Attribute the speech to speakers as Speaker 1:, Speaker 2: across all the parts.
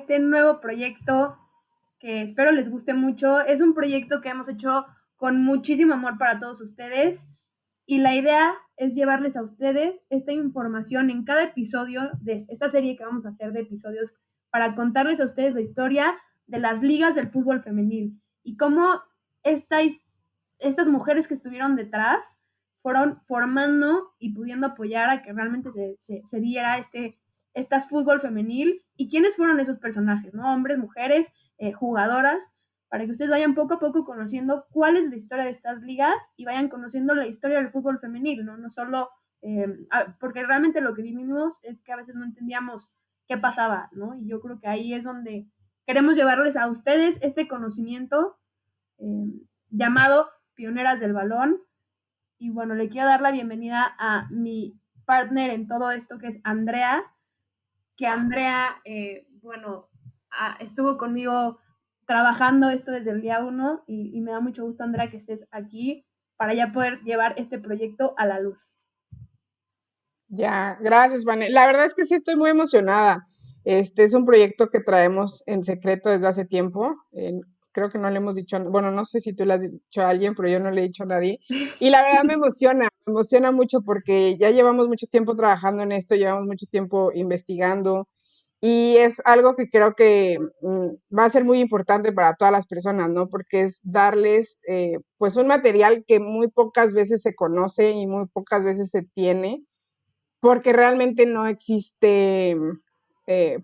Speaker 1: este nuevo proyecto que espero les guste mucho. Es un proyecto que hemos hecho con muchísimo amor para todos ustedes y la idea es llevarles a ustedes esta información en cada episodio de esta serie que vamos a hacer de episodios para contarles a ustedes la historia de las ligas del fútbol femenil y cómo estas mujeres que estuvieron detrás fueron formando y pudiendo apoyar a que realmente se diera este fútbol femenil y quiénes fueron esos personajes, ¿no? Hombres, mujeres, jugadoras, para que ustedes vayan poco a poco conociendo cuál es la historia de estas ligas y vayan conociendo la historia del fútbol femenil, ¿no? No solo, porque realmente lo que vivimos es que a veces no entendíamos qué pasaba, ¿no? Y yo creo que ahí es donde queremos llevarles a ustedes este conocimiento eh, llamado Pioneras del Balón. Y bueno, le quiero dar la bienvenida a mi partner en todo esto, que es Andrea, que Andrea, bueno, estuvo conmigo trabajando esto desde el día uno y me da mucho gusto, Andrea, que estés aquí para ya poder llevar este proyecto a la luz.
Speaker 2: Ya, gracias, Vane. La verdad es que sí estoy muy emocionada. Este es un proyecto que traemos en secreto desde hace tiempo. Creo que no le hemos dicho, bueno, no sé si tú le has dicho a alguien, pero yo no le he dicho a nadie. Y la verdad me emociona mucho porque ya llevamos mucho tiempo trabajando en esto, llevamos mucho tiempo investigando y es algo que creo que va a ser muy importante para todas las personas, ¿no? Porque es darles pues un material que muy pocas veces se conoce y muy pocas veces se tiene porque realmente no existe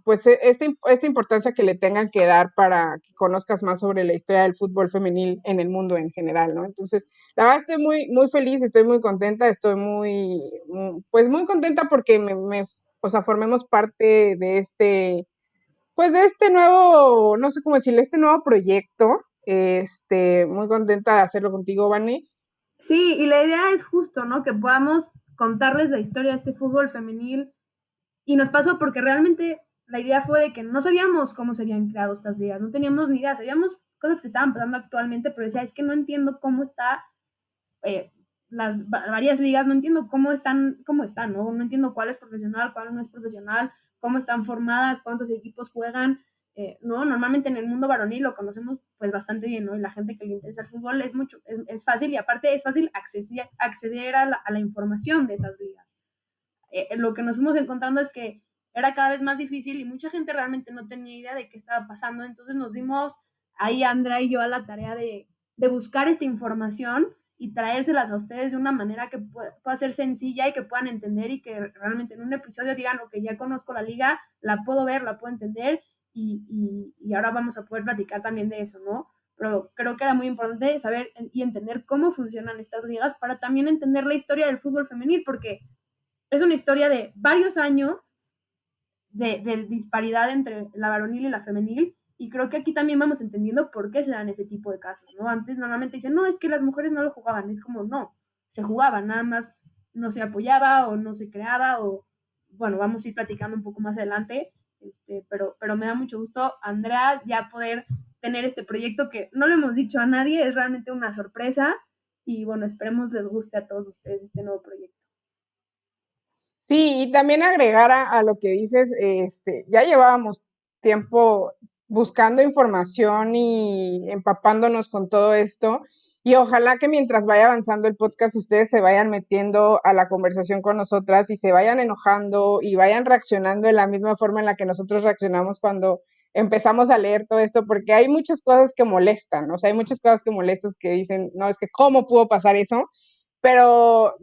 Speaker 2: pues esta importancia que le tengan que dar para que conozcas más sobre la historia del fútbol femenil en el mundo en general, ¿no? Entonces, la verdad estoy muy feliz, estoy muy contenta, estoy pues muy contenta porque o sea, formemos parte de pues de este nuevo, no sé cómo decirle, este nuevo proyecto, muy contenta de hacerlo contigo, Vani.
Speaker 1: Sí, y la idea es justo, ¿no? Que podamos contarles la historia de este fútbol femenil. Y nos pasó porque realmente la idea fue de que no sabíamos cómo se habían creado estas ligas, no teníamos ni idea, sabíamos cosas que estaban pasando actualmente, pero decía, es que no entiendo cómo está las varias ligas, no entiendo cómo están, ¿no? No entiendo cuál es profesional, cuál no es profesional, cómo están formadas, cuántos equipos juegan, ¿no? Normalmente en el mundo varonil lo conocemos pues bastante bien, ¿no? Y la gente que le interesa el fútbol es fácil y aparte es fácil acceder a la información de esas ligas. Lo que nos fuimos encontrando es que era cada vez más difícil y mucha gente realmente no tenía idea de qué estaba pasando. Entonces nos dimos ahí, Andrea y yo, a la tarea de buscar esta información y traérselas a ustedes de una manera que pueda ser sencilla y que puedan entender y que realmente en un episodio digan, ok, ya conozco la liga, la puedo ver, la puedo entender y ahora vamos a poder platicar también de eso, ¿no? Pero creo que era muy importante saber y entender cómo funcionan estas ligas para también entender la historia del fútbol femenil, porque es una historia de varios años de disparidad entre la varonil y la femenil. Y creo que aquí también vamos entendiendo por qué se dan ese tipo de casos, ¿no? Antes normalmente dicen, no, es que las mujeres no lo jugaban. Es como, no, se jugaba, nada más no se apoyaba o no se creaba o, bueno, vamos a ir platicando un poco más adelante. Pero me da mucho gusto, Andrea, ya poder tener este proyecto que no le hemos dicho a nadie, es realmente una sorpresa. Y bueno, esperemos les guste a todos ustedes este nuevo proyecto.
Speaker 2: Sí, y también agregar a lo que dices, ya llevábamos tiempo buscando información y empapándonos con todo esto, y ojalá que mientras vaya avanzando el podcast ustedes se vayan metiendo a la conversación con nosotras y se vayan enojando y vayan reaccionando de la misma forma en la que nosotros reaccionamos cuando empezamos a leer todo esto, porque hay muchas cosas que molestan, o sea, hay muchas cosas que molestan que dicen, no, es que ¿cómo pudo pasar eso? Pero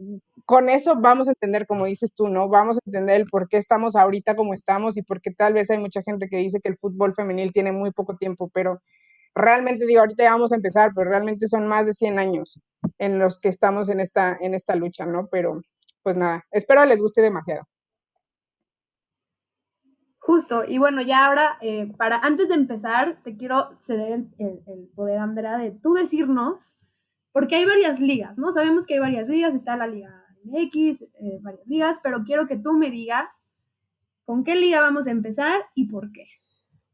Speaker 2: con eso vamos a entender, como dices tú, ¿no? Vamos a entender el por qué estamos ahorita como estamos y por qué tal vez hay mucha gente que dice que el fútbol femenil tiene muy poco tiempo, pero realmente digo, ahorita ya vamos a empezar, pero realmente son más de 100 años en los que estamos en esta lucha, ¿no? Pero pues nada, espero les guste demasiado.
Speaker 1: Justo, y bueno, ya ahora, antes de empezar, te quiero ceder el poder, Andrea, de tú decirnos, porque hay varias ligas, ¿no? Sabemos que hay varias ligas, está la Liga MX, varias ligas, pero quiero que tú me digas con qué liga vamos a empezar y por qué.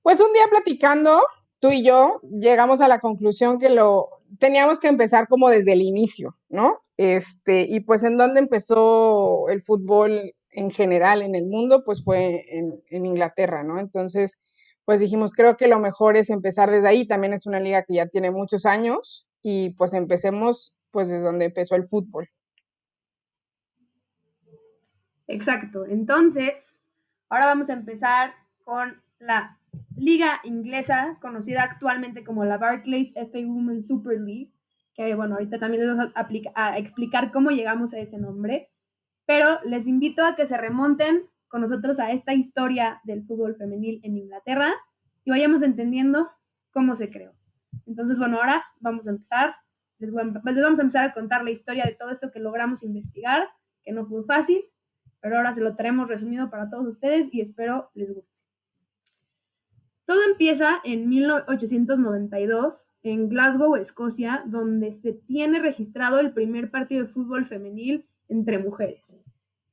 Speaker 2: Pues un día platicando, tú y yo llegamos a la conclusión que lo teníamos que empezar como desde el inicio, ¿no? Y pues en donde empezó el fútbol en general en el mundo, pues fue en Inglaterra, ¿no? Entonces, pues dijimos, creo que lo mejor es empezar desde ahí. También es una liga que ya tiene muchos años y pues empecemos pues desde donde empezó el fútbol.
Speaker 1: Exacto. Entonces, ahora vamos a empezar con la liga inglesa, conocida actualmente como la Barclays FA Women's Super League, que bueno, ahorita también les vamos a explicar cómo llegamos a ese nombre, pero les invito a que se remonten con nosotros a esta historia del fútbol femenil en Inglaterra y vayamos entendiendo cómo se creó. Entonces, bueno, ahora vamos a empezar. Les vamos a empezar a contar la historia de todo esto que logramos investigar, que no fue fácil, pero ahora se lo traemos resumido para todos ustedes y espero les guste. Todo empieza en 1892 en Glasgow, Escocia, donde se tiene registrado el primer partido de fútbol femenil entre mujeres.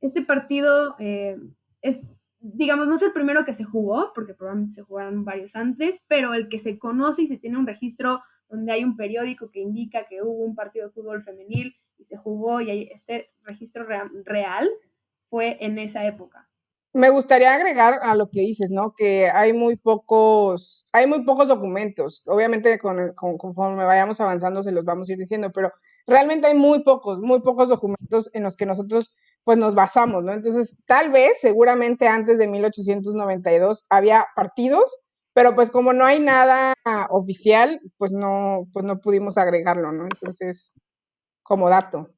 Speaker 1: Este partido es, digamos, no es el primero que se jugó, porque probablemente se jugaron varios antes, pero el que se conoce y se tiene un registro donde hay un periódico que indica que hubo un partido de fútbol femenil y se jugó y hay este registro real fue en esa época.
Speaker 2: Me gustaría agregar a lo que dices, ¿no? Que hay muy pocos documentos. Obviamente conforme vayamos avanzando se los vamos a ir diciendo, pero realmente hay muy pocos documentos en los que nosotros pues nos basamos, ¿no? Entonces, tal vez, seguramente antes de 1892 había partidos, pero pues como no hay nada oficial, pues no pudimos agregarlo, ¿no? Entonces, como dato.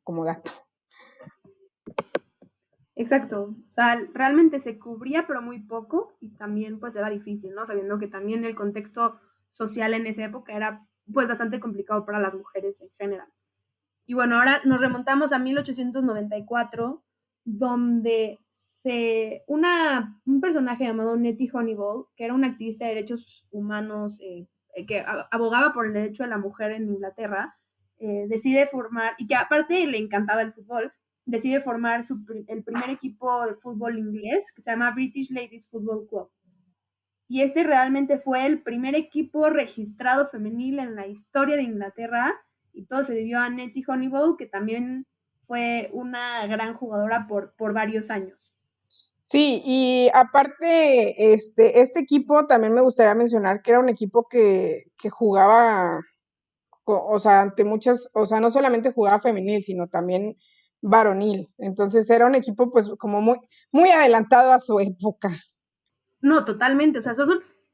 Speaker 1: Exacto, o sea, realmente se cubría pero muy poco y también pues era difícil, ¿no? Sabiendo que también el contexto social en esa época era pues bastante complicado para las mujeres en general. Y bueno, ahora nos remontamos a 1894, donde un personaje llamado Nettie Honeyball, que era una activista de derechos humanos que abogaba por el derecho de la mujer en Inglaterra, decide formar, y que aparte le encantaba el fútbol, decide formar el primer equipo de fútbol inglés, que se llama British Ladies Football Club. Y este realmente fue el primer equipo registrado femenil en la historia de Inglaterra y todo se debió a Nettie Honeyball, que también fue una gran jugadora por varios años.
Speaker 2: Sí, y aparte, este equipo también me gustaría mencionar que era un equipo que jugaba, o sea, ante muchas, o sea, no solamente jugaba femenil, sino también varonil. Entonces era un equipo pues como muy adelantado a su época.
Speaker 1: No, totalmente. O sea,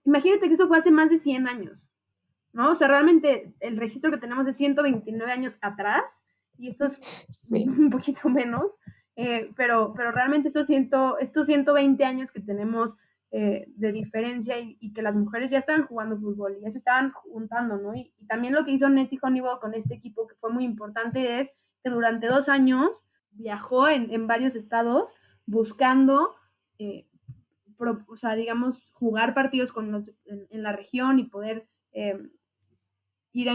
Speaker 1: imagínate que eso fue hace más de 100 años, ¿no? O sea, realmente el registro que tenemos es 129 años atrás y esto es
Speaker 2: Sí.
Speaker 1: un poquito menos, pero realmente estos 120 años que tenemos de diferencia y que las mujeres ya estaban jugando fútbol y ya se estaban juntando, ¿no? Y también lo que hizo Nettie Honeyball con este equipo, que fue muy importante, es que durante 2 años viajó en varios estados buscando eh, o sea, digamos, jugar partidos en la región y poder ir a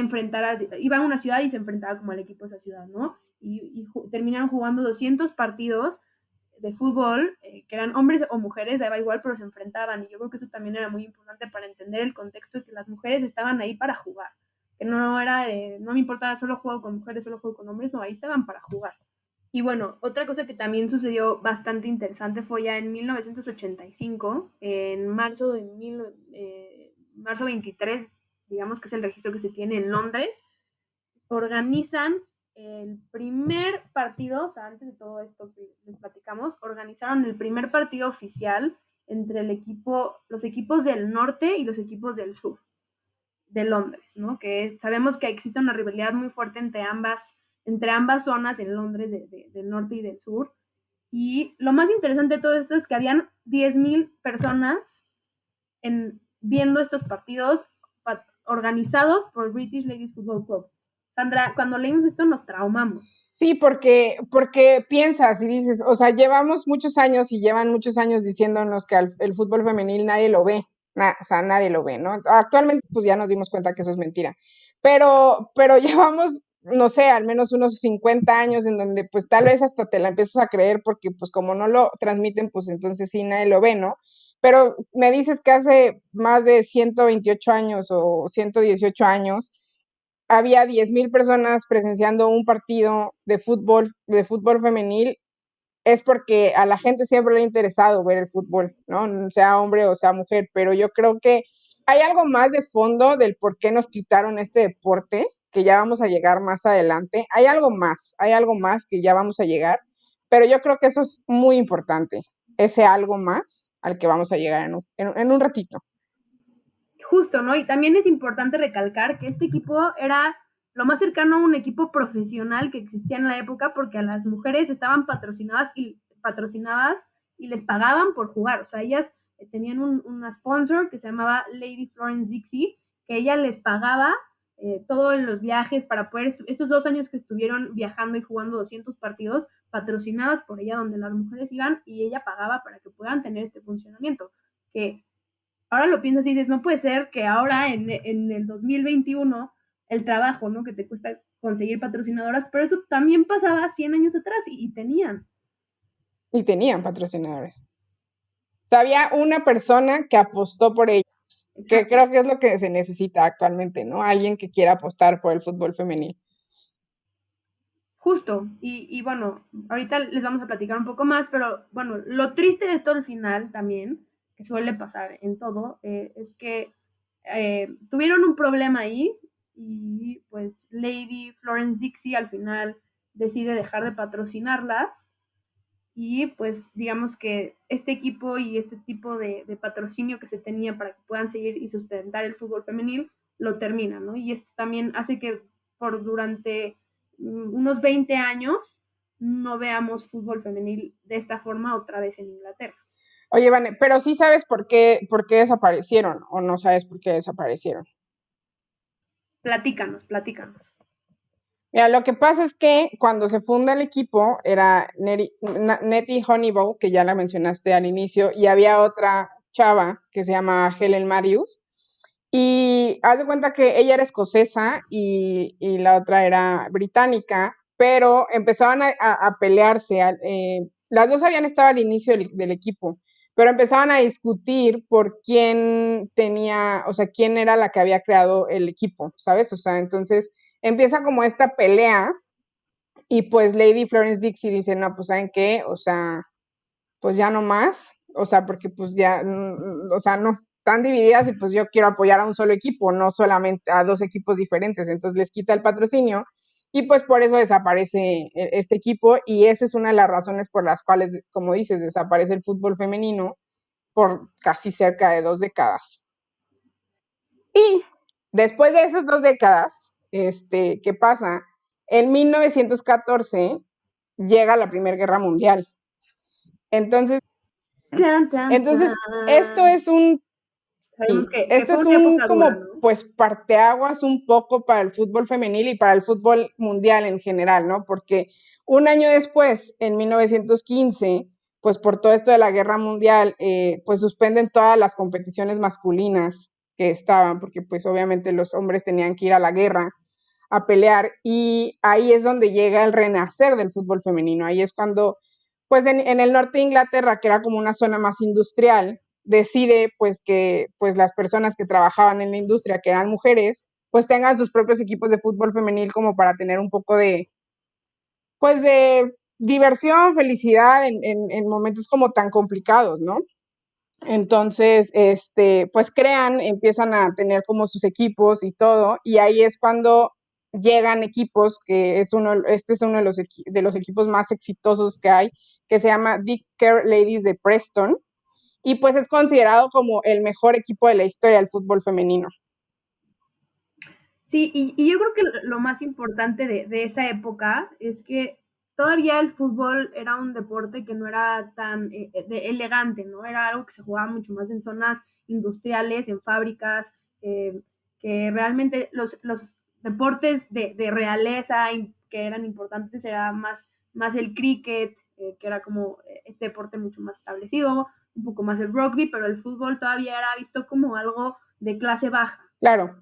Speaker 1: iba a una ciudad y se enfrentaba como al equipo de esa ciudad, ¿no? Y terminaron jugando 200 partidos de fútbol, que eran hombres o mujeres, daba igual, pero se enfrentaban. Y yo creo que eso también era muy importante para entender el contexto de que las mujeres estaban ahí para jugar. Que no era de, no me importa, solo juego con mujeres, solo juego con hombres, no, ahí estaban para jugar. Y bueno, otra cosa que también sucedió bastante interesante fue ya en 1985, en marzo 23, digamos que es el registro que se tiene en Londres, organizan el primer partido, o sea, antes de todo esto que les platicamos, organizaron el primer partido oficial entre los equipos del norte y los equipos del sur de Londres, ¿no? Que sabemos que existe una rivalidad muy fuerte entre ambas zonas en Londres del norte y del sur. Y lo más interesante de todo esto es que habían 10,000 personas viendo estos partidos organizados por British Ladies Football Club. Sandra, cuando leímos esto nos traumamos.
Speaker 2: Sí, porque piensas y dices, o sea, llevamos muchos años y llevan muchos años diciéndonos que el fútbol femenil nadie lo ve, o sea, nadie lo ve, ¿no? Actualmente pues ya nos dimos cuenta que eso es mentira, pero llevamos, no sé, al menos unos 50 años en donde pues tal vez hasta te la empiezas a creer porque pues como no lo transmiten, pues entonces sí nadie lo ve, ¿no? Pero me dices que hace más de 128 años o 118 años había 10,000 personas presenciando un partido de fútbol femenil, es porque a la gente siempre le ha interesado ver el fútbol, ¿no? Sea hombre o sea mujer, pero yo creo que hay algo más de fondo del por qué nos quitaron este deporte, que ya vamos a llegar más adelante. Hay algo más que ya vamos a llegar, pero yo creo que eso es muy importante, ese algo más al que vamos a llegar en un ratito.
Speaker 1: Justo, ¿no? Y también es importante recalcar que este equipo era lo más cercano a un equipo profesional que existía en la época porque a las mujeres estaban patrocinadas y les pagaban por jugar. O sea, ellas tenían una sponsor que se llamaba Lady Florence Dixie, que ella les pagaba todos los viajes para poder, estos 2 años que estuvieron viajando y jugando 200 partidos, patrocinadas por ella, donde las mujeres iban y ella pagaba para que puedan tener este funcionamiento. Que ahora lo piensas y dices, no puede ser que ahora en el 2021 el trabajo, ¿no? Que te cuesta conseguir patrocinadoras, pero eso también pasaba 100 años atrás y tenían.
Speaker 2: Y tenían patrocinadores. O sea, había una persona que apostó por ellas, que
Speaker 1: Exacto.
Speaker 2: creo que es lo que se necesita actualmente, ¿no? Alguien que quiera apostar por el fútbol femenil.
Speaker 1: Justo, y bueno, ahorita les vamos a platicar un poco más, pero bueno, lo triste de esto al final también, que suele pasar en todo, es que tuvieron un problema ahí y pues Lady Florence Dixie al final decide dejar de patrocinarlas y pues digamos que este equipo y este tipo de patrocinio que se tenía para que puedan seguir y sustentar el fútbol femenil lo termina, ¿no? Y esto también hace que por durante unos 20 años no veamos fútbol femenil de esta forma otra vez en Inglaterra.
Speaker 2: Oye, Vane, pero sí sabes por qué desaparecieron o no sabes por qué desaparecieron.
Speaker 1: Platícanos, platícanos.
Speaker 2: Mira, lo que pasa es que cuando se funda el equipo era Nettie Honeyball, que ya la mencionaste al inicio, y había otra chava que se llama Helen Marius. Y haz de cuenta que ella era escocesa y la otra era británica, pero empezaban a pelearse. Las dos habían estado al inicio del equipo, pero empezaban a discutir por quién tenía, o sea, quién era la que había creado el equipo, ¿sabes? O sea, entonces empieza como esta pelea y pues Lady Florence Dixie dice, no, pues ¿saben qué? O sea, pues ya no más, o sea, porque pues ya, o sea, no, están divididas y pues yo quiero apoyar a un solo equipo, no solamente a dos equipos diferentes, entonces les quita el patrocinio y pues por eso desaparece este equipo y esa es una de las razones por las cuales, como dices, desaparece el fútbol femenino por casi cerca de 2 décadas. Y después de esas 2 décadas, ¿qué pasa? En 1914 llega la Primera Guerra Mundial. Entonces,
Speaker 1: Tan, tan,
Speaker 2: entonces esto
Speaker 1: tan.
Speaker 2: es un,
Speaker 1: Sabemos que
Speaker 2: esto
Speaker 1: fue
Speaker 2: es
Speaker 1: una
Speaker 2: un
Speaker 1: época dura,
Speaker 2: como
Speaker 1: ¿no?
Speaker 2: pues parteaguas un poco para el fútbol femenil y para el fútbol mundial en general, ¿no? Porque un año después, en 1915, pues por todo esto de la guerra mundial, pues suspenden todas las competiciones masculinas que estaban, porque pues obviamente los hombres tenían que ir a la guerra a pelear y ahí es donde llega el renacer del fútbol femenino. Ahí es cuando, pues en el norte de Inglaterra, que era como una zona más industrial, decide pues que pues las personas que trabajaban en la industria, que eran mujeres, pues tengan sus propios equipos de fútbol femenil como para tener un poco de, pues de diversión, felicidad en momentos como tan complicados, ¿no? Entonces, pues crean, empiezan a tener como sus equipos y todo, y ahí es cuando llegan equipos, este es uno de los equipos más exitosos que hay, que se llama Dick Care Ladies de Preston, y pues es considerado como el mejor equipo de la historia del fútbol femenino.
Speaker 1: Sí, y yo creo que lo más importante de esa época es que todavía el fútbol era un deporte que no era tan elegante, ¿no? Era algo que se jugaba mucho más en zonas industriales, en fábricas, que realmente los deportes de realeza que eran importantes era más el cricket, que era como este deporte mucho más establecido, un poco más el rugby, pero el fútbol todavía era visto como algo de clase baja.
Speaker 2: Claro.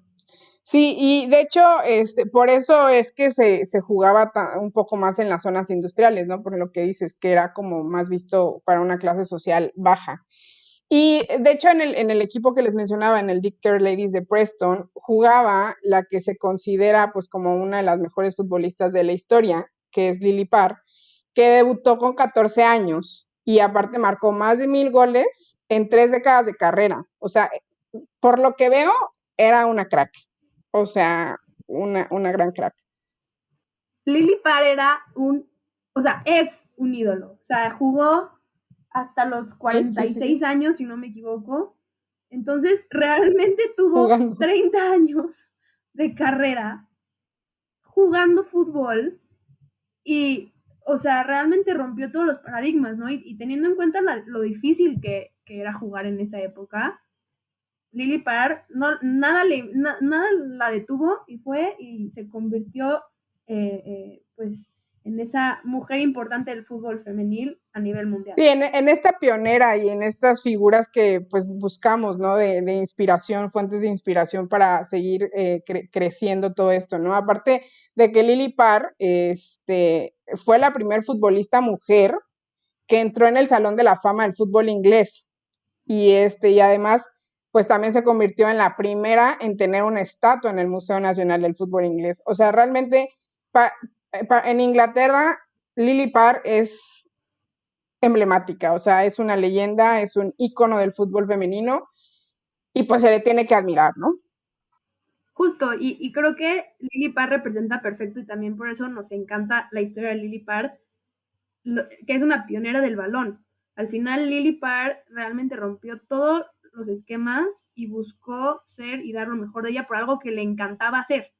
Speaker 2: Sí, y de hecho, por eso es que se jugaba un poco más en las zonas industriales, ¿no? Por lo que dices, que era como más visto para una clase social baja. Y de hecho, en el equipo que les mencionaba, en el Dick Care Ladies de Preston, jugaba la que se considera pues como una de las mejores futbolistas de la historia, que es Lily Parr, que debutó con 14 años y aparte marcó más de 1000 goles en 3 décadas de carrera. O sea, por lo que veo, era una crack. O sea, una gran crack.
Speaker 1: Lily Parr era o sea, es un ídolo. O sea, jugó hasta los
Speaker 2: Sí, sí, sí,
Speaker 1: 46
Speaker 2: sí.
Speaker 1: años, si no me equivoco. Entonces, realmente tuvo
Speaker 2: Jugando.
Speaker 1: 30 años de carrera jugando fútbol y, o sea, realmente rompió todos los paradigmas, ¿no? Y teniendo en cuenta lo difícil que era jugar en esa época, Lily Parr no, nada la detuvo y fue y se convirtió pues en esa mujer importante del fútbol femenil a nivel mundial.
Speaker 2: Sí, en esta pionera y en estas figuras que pues buscamos, ¿no? De inspiración, fuentes de inspiración para seguir creciendo todo esto, ¿no? Aparte de que Lily Parr fue la primer futbolista mujer que entró en el Salón de la Fama del fútbol inglés y además pues también se convirtió en la primera en tener una estatua en el Museo Nacional del Fútbol Inglés. O sea, realmente en Inglaterra Lily Parr es emblemática, o sea, es una leyenda, es un ícono del fútbol femenino y pues se le tiene que admirar, ¿no?
Speaker 1: Justo, y creo que Lily Parr representa perfecto y también por eso nos encanta la historia de Lily Parr, que es una pionera del balón. Al final Lily Parr realmente rompió todos los esquemas y buscó ser y dar lo mejor de ella por algo que le encantaba hacer.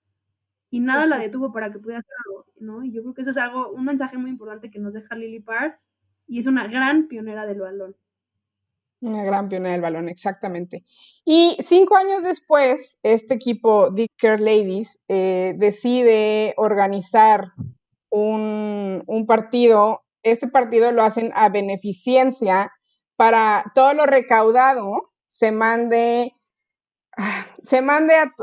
Speaker 1: Y nada la
Speaker 2: Perfecto.
Speaker 1: detuvo para que pudiera hacerlo, ¿no? Y yo creo que eso es un mensaje muy importante que nos deja Lily Parr y es una gran pionera del balón.
Speaker 2: Una gran pionera del balón, exactamente. Y 5 años después, este equipo, Dick Care Ladies, decide organizar un partido. Este partido lo hacen a beneficencia para todo lo recaudado se mande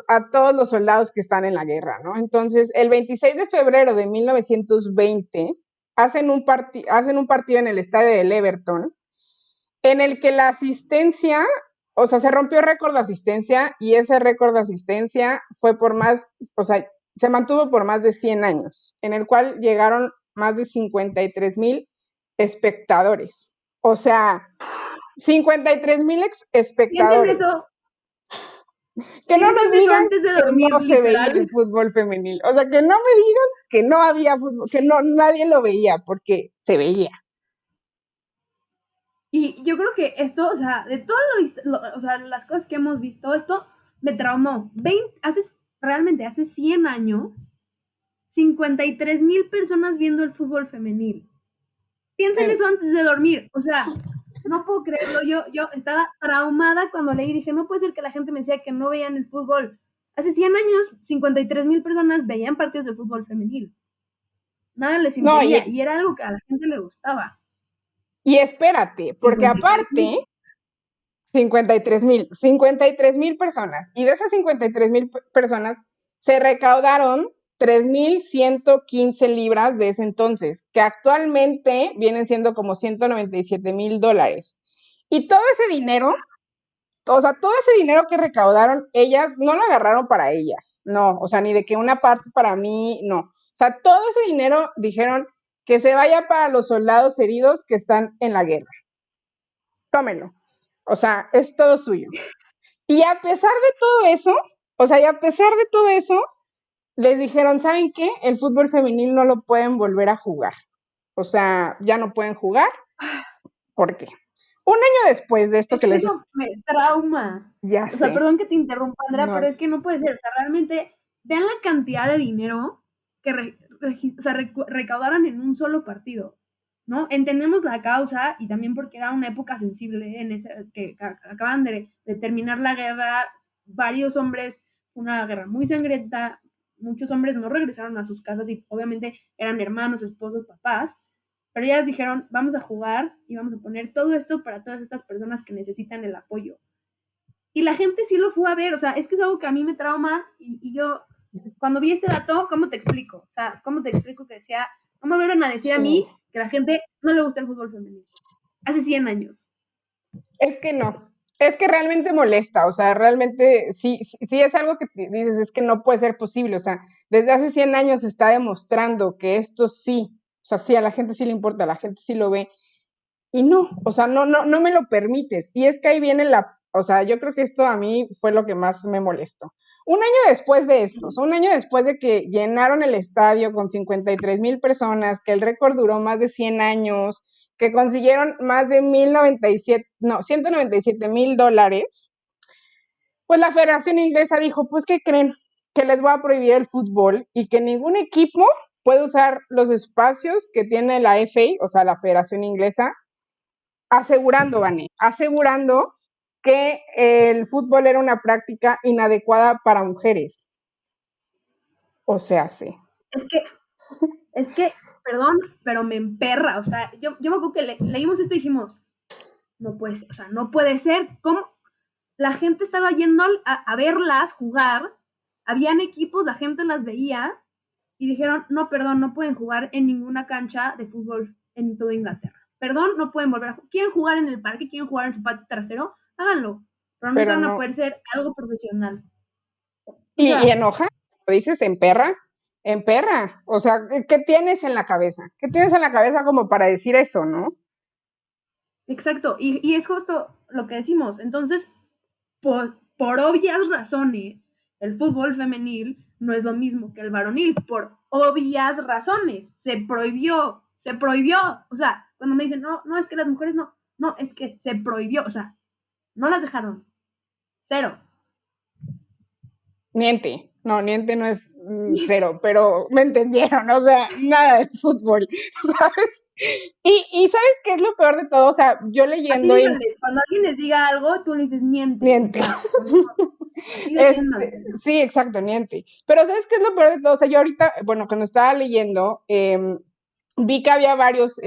Speaker 2: a todos los soldados que están en la guerra, ¿no? Entonces, el 26 de febrero de 1920 hacen un partido en el estadio del Everton en el que la asistencia, o sea, se rompió récord de asistencia y ese récord de asistencia fue por más, o sea, se mantuvo por más de 100 años, en el cual llegaron más de 53,000 espectadores. O sea, 53,000
Speaker 1: Piensen
Speaker 2: espectadores.
Speaker 1: eso,
Speaker 2: Que no nos
Speaker 1: piensen eso
Speaker 2: digan
Speaker 1: antes de
Speaker 2: que
Speaker 1: dormir,
Speaker 2: no se veía el
Speaker 1: literal.
Speaker 2: fútbol femenil. O sea, que no me digan que no había fútbol, que no, nadie lo veía, porque se veía.
Speaker 1: Y yo creo que esto, o sea, de todo o sea, las cosas que hemos visto, esto me traumó. Realmente hace 100 años, 53,000 personas viendo el fútbol femenil. Piensa en
Speaker 2: En-
Speaker 1: eso antes de dormir. O sea, no puedo creerlo. Yo estaba traumada cuando leí y dije, no puede ser que la gente me decía que no veían el fútbol. Hace 100 años, 53,000 personas veían partidos de fútbol femenil. Nada les
Speaker 2: no,
Speaker 1: impedía y era algo que a la gente le gustaba.
Speaker 2: y espérate, porque
Speaker 1: 53,000.
Speaker 2: aparte, 53,000 personas, y de esas 53,000 personas se recaudaron 3,115 libras de ese entonces, que actualmente vienen siendo como $197,000. Y todo ese dinero, o sea, todo ese dinero que recaudaron, ellas no lo agarraron para ellas, no, o sea, ni de que una parte para mí, no. O sea, todo ese dinero dijeron que se vaya para los soldados heridos que están en la guerra. Tómenlo. O sea, es todo suyo. Y a pesar de todo eso, o sea, y a pesar de todo eso, les dijeron, ¿saben qué? El fútbol femenil no lo pueden volver a jugar. O sea, ya no pueden jugar. ¿Por qué? Un año después de esto
Speaker 1: Es
Speaker 2: que
Speaker 1: que
Speaker 2: les...
Speaker 1: eso me trauma.
Speaker 2: Ya
Speaker 1: O sea,
Speaker 2: sé.
Speaker 1: perdón que te interrumpa, Andrea,
Speaker 2: No.
Speaker 1: pero es que no puede ser. O sea, realmente, vean la cantidad de dinero que o sea, recaudaron en un solo partido, ¿no? Entendemos la causa y también porque era una época sensible en que acaban de terminar la guerra, varios hombres, una guerra muy sangrienta, muchos hombres no regresaron a sus casas y obviamente eran hermanos, esposos, papás, pero ellas dijeron, vamos a jugar y vamos a poner todo esto para todas estas personas que necesitan el apoyo. Y la gente sí lo fue a ver, o sea, es que es algo que a mí me trauma y yo, cuando vi este dato, ¿cómo te explico? O sea, ¿cómo te explico que decía, no me vuelven a decir a
Speaker 2: Sí.
Speaker 1: mí que a la gente no le gusta el fútbol femenino? Hace 100 años.
Speaker 2: Es que no. Es que realmente molesta, o sea, realmente sí es algo que dices, es que no puede ser posible, o sea, desde hace 100 años se está demostrando que esto sí, o sea, sí, a la gente sí le importa, a la gente sí lo ve, y no, o sea, no me lo permites. Y es que ahí viene O sea, yo creo que esto a mí fue lo que más me molestó. Un año después de esto, o sea, un año después de que llenaron el estadio con 53,000 personas, que el récord duró más de 100 años, que consiguieron más de 1,097, no, $197,000, pues la Federación Inglesa dijo, pues, ¿qué creen? Que les voy a prohibir el fútbol y que ningún equipo puede usar los espacios que tiene la FA, o sea, la Federación Inglesa, asegurando que el fútbol era una práctica inadecuada para mujeres. O sea, sí.
Speaker 1: Es que, perdón, pero me emperra. O sea, yo me acuerdo que leímos esto y dijimos, no puede ser, o sea, no puede ser. ¿Cómo? La gente estaba yendo a verlas jugar, habían equipos, la gente las veía y dijeron, no, perdón, no pueden jugar en ninguna cancha de fútbol en toda Inglaterra. Perdón, no pueden volver a jugar. ¿Quieren jugar en el parque? ¿Quieren jugar en su patio trasero? Háganlo, pero nunca
Speaker 2: Pero
Speaker 1: van a
Speaker 2: no.
Speaker 1: poder ser algo profesional. O
Speaker 2: Y
Speaker 1: sea,
Speaker 2: enoja, lo dices, en perra. O sea, ¿qué tienes en la cabeza? ¿Qué tienes en la cabeza como para decir eso, no?
Speaker 1: exacto, y es justo lo que decimos. Entonces, por obvias razones, el fútbol femenil no es lo mismo que el varonil, por obvias razones. Se prohibió. O sea, cuando me dicen, no, no, es que las mujeres no, no, es que se prohibió. O sea, no las dejaron. Cero.
Speaker 2: Niente no es cero, pero me entendieron, o sea, nada de fútbol, ¿sabes? Y ¿sabes qué es lo peor de todo? O sea, yo
Speaker 1: Así
Speaker 2: leyendo y
Speaker 1: díganles, cuando alguien les diga algo, tú le dices, miente.
Speaker 2: niente.
Speaker 1: Ya, con eso, así defiéndanse.
Speaker 2: Sí, exacto, niente. Pero ¿sabes qué es lo peor de todo? O sea, yo ahorita, bueno, cuando estaba leyendo, vi que había varios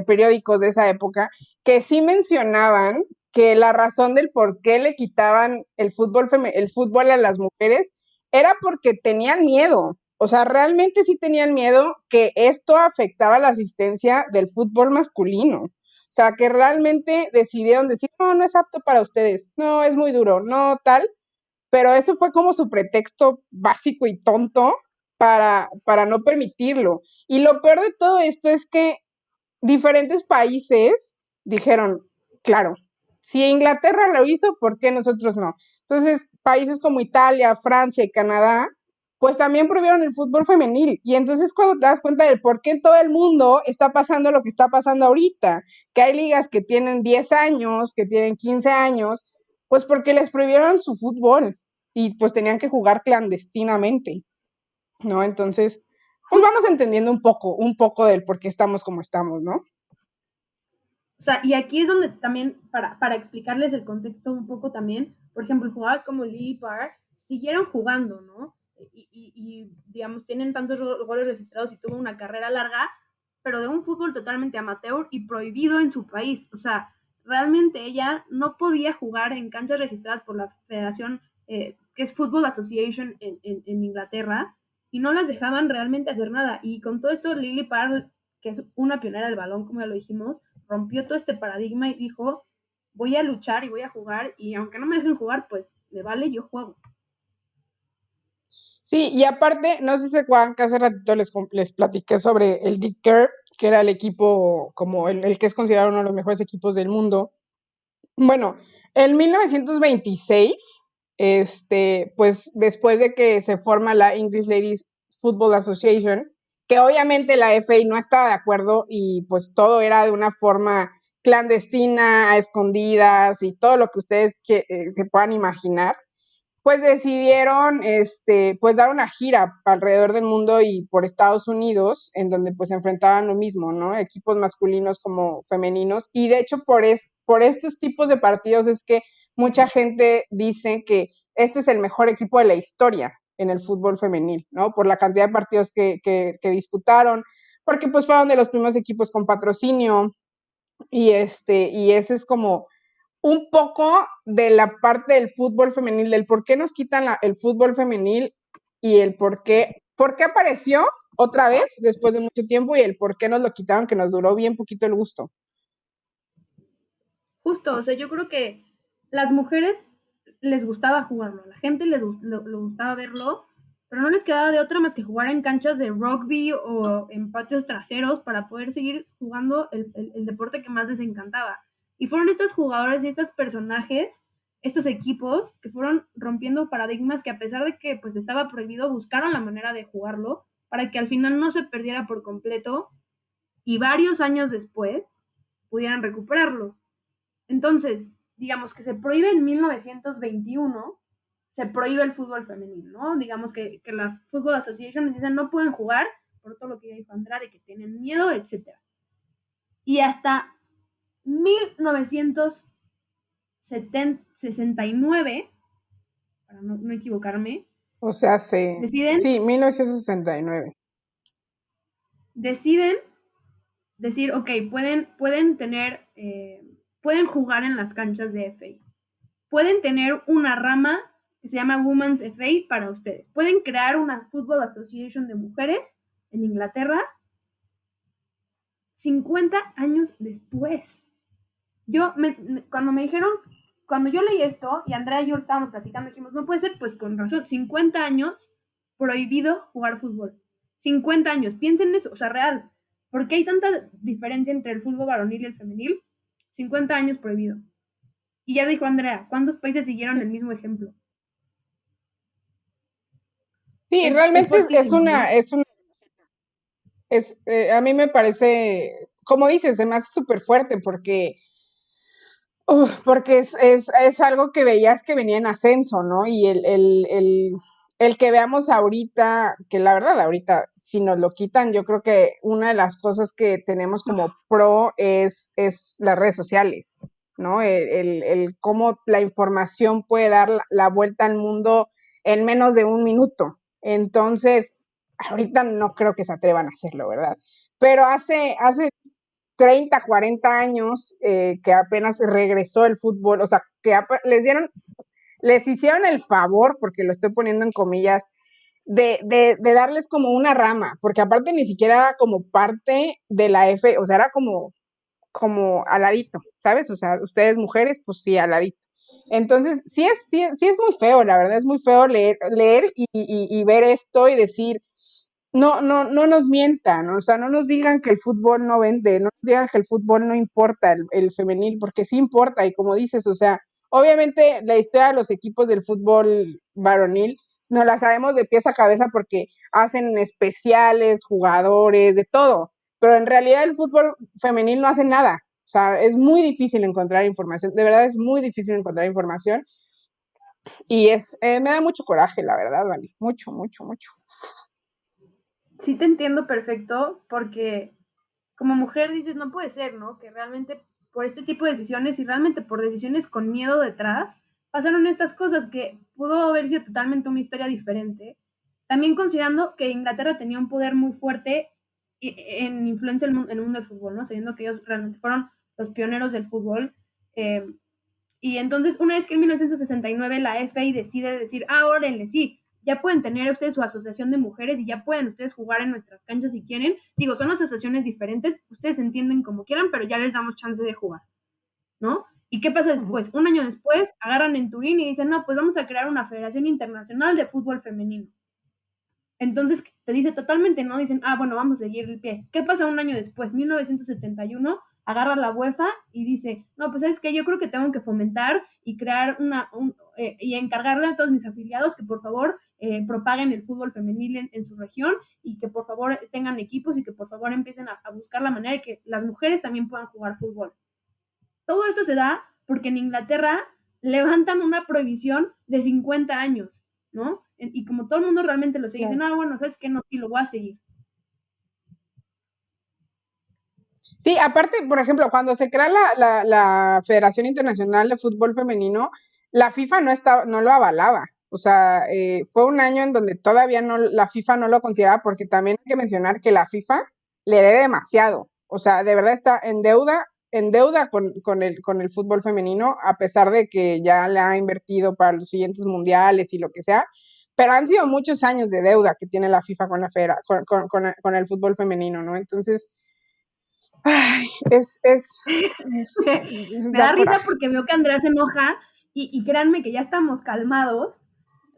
Speaker 2: periódicos de esa época que sí mencionaban que la razón del por qué le quitaban el fútbol a las mujeres era porque tenían miedo. O sea, realmente sí tenían miedo que esto afectaba la asistencia del fútbol masculino. O sea, que realmente decidieron decir, no, no es apto para ustedes, no, es muy duro, no tal, pero eso fue como su pretexto básico y tonto para no permitirlo. Y lo peor de todo esto es que diferentes países dijeron, claro, si Inglaterra lo hizo, ¿por qué nosotros no? Entonces, países como Italia, Francia y Canadá, pues también prohibieron el fútbol femenil. Y entonces cuando te das cuenta de por qué en todo el mundo está pasando lo que está pasando ahorita, que hay ligas que tienen 10 años, que tienen 15 años, pues porque les prohibieron su fútbol y pues tenían que jugar clandestinamente, ¿no? Entonces, pues vamos entendiendo un poco del por qué estamos como estamos, ¿no?
Speaker 1: O sea, y aquí es donde también, para explicarles el contexto un poco también, por ejemplo, jugadas como Lily Parr siguieron jugando, ¿no? Digamos, tienen tantos goles registrados y tuvo una carrera larga, pero de un fútbol totalmente amateur y prohibido en su país. O sea, realmente ella no podía jugar en canchas registradas por la Federación, que es Football Association en Inglaterra, y no las dejaban realmente hacer nada. Y con todo esto, Lily Parr, que es una pionera del balón, como ya lo dijimos, rompió todo este paradigma y dijo, voy a luchar y voy a jugar y aunque no me dejen jugar, pues me vale, yo juego.
Speaker 2: Sí, y aparte, no sé si se acuerdan que hace ratito les platiqué sobre el Dick Kerr, que era el equipo, como el que es considerado uno de los mejores equipos del mundo. Bueno, en 1926, pues después de que se forma la English Ladies Football Association, que obviamente la FA no estaba de acuerdo y pues todo era de una forma clandestina, a escondidas y todo lo que ustedes se puedan imaginar, pues decidieron pues dar una gira alrededor del mundo y por Estados Unidos, en donde pues se enfrentaban lo mismo, ¿no? Equipos masculinos como femeninos. Y de hecho por estos tipos de partidos es que mucha gente dice que este es el mejor equipo de la historia en el fútbol femenil, ¿no? Por la cantidad de partidos que disputaron, porque pues fueron de los primeros equipos con patrocinio y ese es como un poco de la parte del fútbol femenil, del por qué nos quitan el fútbol femenil y el por qué apareció otra vez después de mucho tiempo y el por qué nos lo quitaron, que nos duró bien poquito el gusto.
Speaker 1: Justo, o sea, yo creo que las mujeres les gustaba jugarlo, a la gente le gustaba verlo, pero no les quedaba de otra más que jugar en canchas de rugby o en patios traseros para poder seguir jugando el deporte que más les encantaba. Y fueron estos jugadores y estos personajes, estos equipos, que fueron rompiendo paradigmas que a pesar de que pues estaba prohibido, buscaron la manera de jugarlo para que al final no se perdiera por completo y varios años después pudieran recuperarlo. Entonces, digamos que se prohíbe en 1921, se prohíbe el fútbol femenil, ¿no? Digamos que la Football Association dicen no pueden jugar por todo lo que ya dijo Andrea, de que tienen miedo, etc. Y hasta 1969, para no equivocarme,
Speaker 2: O sea,
Speaker 1: deciden,
Speaker 2: sí, 1969.
Speaker 1: deciden decir, ok, pueden tener, pueden jugar en las canchas de FA. Pueden tener una rama que se llama Women's FA para ustedes. Pueden crear una Football Association de mujeres en Inglaterra 50 años después. Cuando me dijeron, cuando yo leí esto y Andrea y yo estábamos platicando, dijimos, no puede ser, pues con razón, 50 años prohibido jugar fútbol. 50 años, piensen en eso, o sea, real. ¿Por qué hay tanta diferencia entre el fútbol varonil y el femenil? 50 años prohibido. Y ya dijo Andrea, ¿cuántos países siguieron
Speaker 2: Sí,
Speaker 1: el mismo ejemplo?
Speaker 2: sí,
Speaker 1: Es
Speaker 2: realmente
Speaker 1: fuertísimo, ¿no?
Speaker 2: a mí me parece, como dices, se me hace súper fuerte porque porque es algo que veías que venía en ascenso, ¿no? Y el que veamos ahorita, que la verdad, ahorita, si nos lo quitan, yo creo que una de las cosas que tenemos como pro es las redes sociales, ¿no? El cómo la información puede dar la vuelta al mundo en menos de un minuto. Entonces, ahorita no creo que se atrevan a hacerlo, ¿verdad? Pero hace 30, 40 años que apenas regresó el fútbol, o sea, que les hicieron el favor, porque lo estoy poniendo en comillas, de darles como una rama, porque aparte ni siquiera era como parte de la F, o sea, era como aladito, ¿sabes? O sea, ustedes mujeres, pues sí, aladito. Entonces, sí es muy feo, la verdad es muy feo leer y ver esto y decir, no nos mientan, o sea, no nos digan que el fútbol no vende, no nos digan que el fútbol no importa, el femenil, porque sí importa, y como dices, o sea, obviamente la historia de los equipos del fútbol varonil no la sabemos de pies a cabeza porque hacen especiales, jugadores, de todo, pero en realidad el fútbol femenil no hace nada, o sea, es muy difícil encontrar información, de verdad es muy difícil encontrar información, y me da mucho coraje, la verdad, Vale, mucho, mucho, mucho.
Speaker 1: Sí te entiendo perfecto, porque como mujer dices, no puede ser, ¿no? Que realmente por este tipo de decisiones y realmente por decisiones con miedo detrás, pasaron estas cosas que pudo haber sido totalmente una historia diferente. También considerando que Inglaterra tenía un poder muy fuerte en influencia en el mundo del fútbol, ¿no? Sabiendo que ellos realmente fueron los pioneros del fútbol. Y entonces, una vez que en 1969 la FA decide decir, órale, sí, ya pueden tener ustedes su asociación de mujeres y ya pueden ustedes jugar en nuestras canchas si quieren. Digo, son asociaciones diferentes, ustedes entienden como quieran, pero ya les damos chance de jugar, ¿no? ¿Y qué pasa después? Un año después, agarran en Turín y dicen, no, pues vamos a crear una Federación Internacional de Fútbol Femenino. Entonces te dice totalmente no, dicen, bueno, vamos a seguir el pie. ¿Qué pasa un año después? 1971, agarra la UEFA y dice, no, pues sabes que yo creo que tengo que fomentar y crear y encargarle a todos mis afiliados que por favor propaguen el fútbol femenil en su región y que por favor tengan equipos y que por favor empiecen a buscar la manera de que las mujeres también puedan jugar fútbol. Todo esto se da porque en Inglaterra levantan una prohibición de 50 años, ¿no? Y como todo el mundo realmente lo sigue, dicen,
Speaker 2: Claro.
Speaker 1: bueno, ¿sabes qué? No, sí, lo voy a seguir.
Speaker 2: Sí, aparte, por ejemplo, cuando se crea la Federación Internacional de Fútbol Femenino, la FIFA no lo avalaba. O sea, fue un año en donde todavía la FIFA no lo consideraba, porque también hay que mencionar que la FIFA le debe demasiado. O sea, de verdad está en deuda con el fútbol femenino, a pesar de que ya le ha invertido para los siguientes mundiales y lo que sea. Pero han sido muchos años de deuda que tiene la FIFA con la con el fútbol femenino, ¿no? Entonces, ay,
Speaker 1: Me
Speaker 2: da
Speaker 1: da risa
Speaker 2: coraje.
Speaker 1: porque veo que Andrea se enoja y créanme que ya estamos calmados.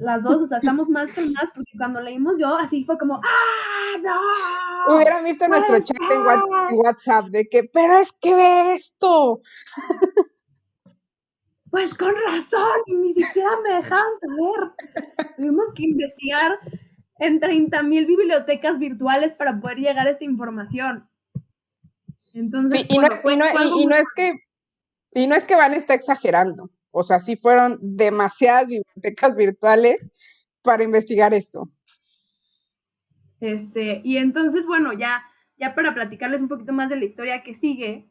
Speaker 1: las dos, o sea, estamos más calmadas porque cuando leímos yo, así fue como, ¡ah, no!
Speaker 2: Hubieran visto nuestro
Speaker 1: ¡Puede
Speaker 2: chat en
Speaker 1: ser!
Speaker 2: WhatsApp de que, pero es que ve esto.
Speaker 1: Pues con razón, y ni siquiera me dejaban saber. Tuvimos que investigar en 30,000 bibliotecas virtuales para poder llegar a esta información. Entonces,
Speaker 2: Sí,
Speaker 1: bueno, fue algo
Speaker 2: y
Speaker 1: muy
Speaker 2: no es que, y no es que Van está exagerando. O sea, sí fueron demasiadas bibliotecas virtuales para investigar esto.
Speaker 1: y entonces, bueno, ya para platicarles un poquito más de la historia que sigue,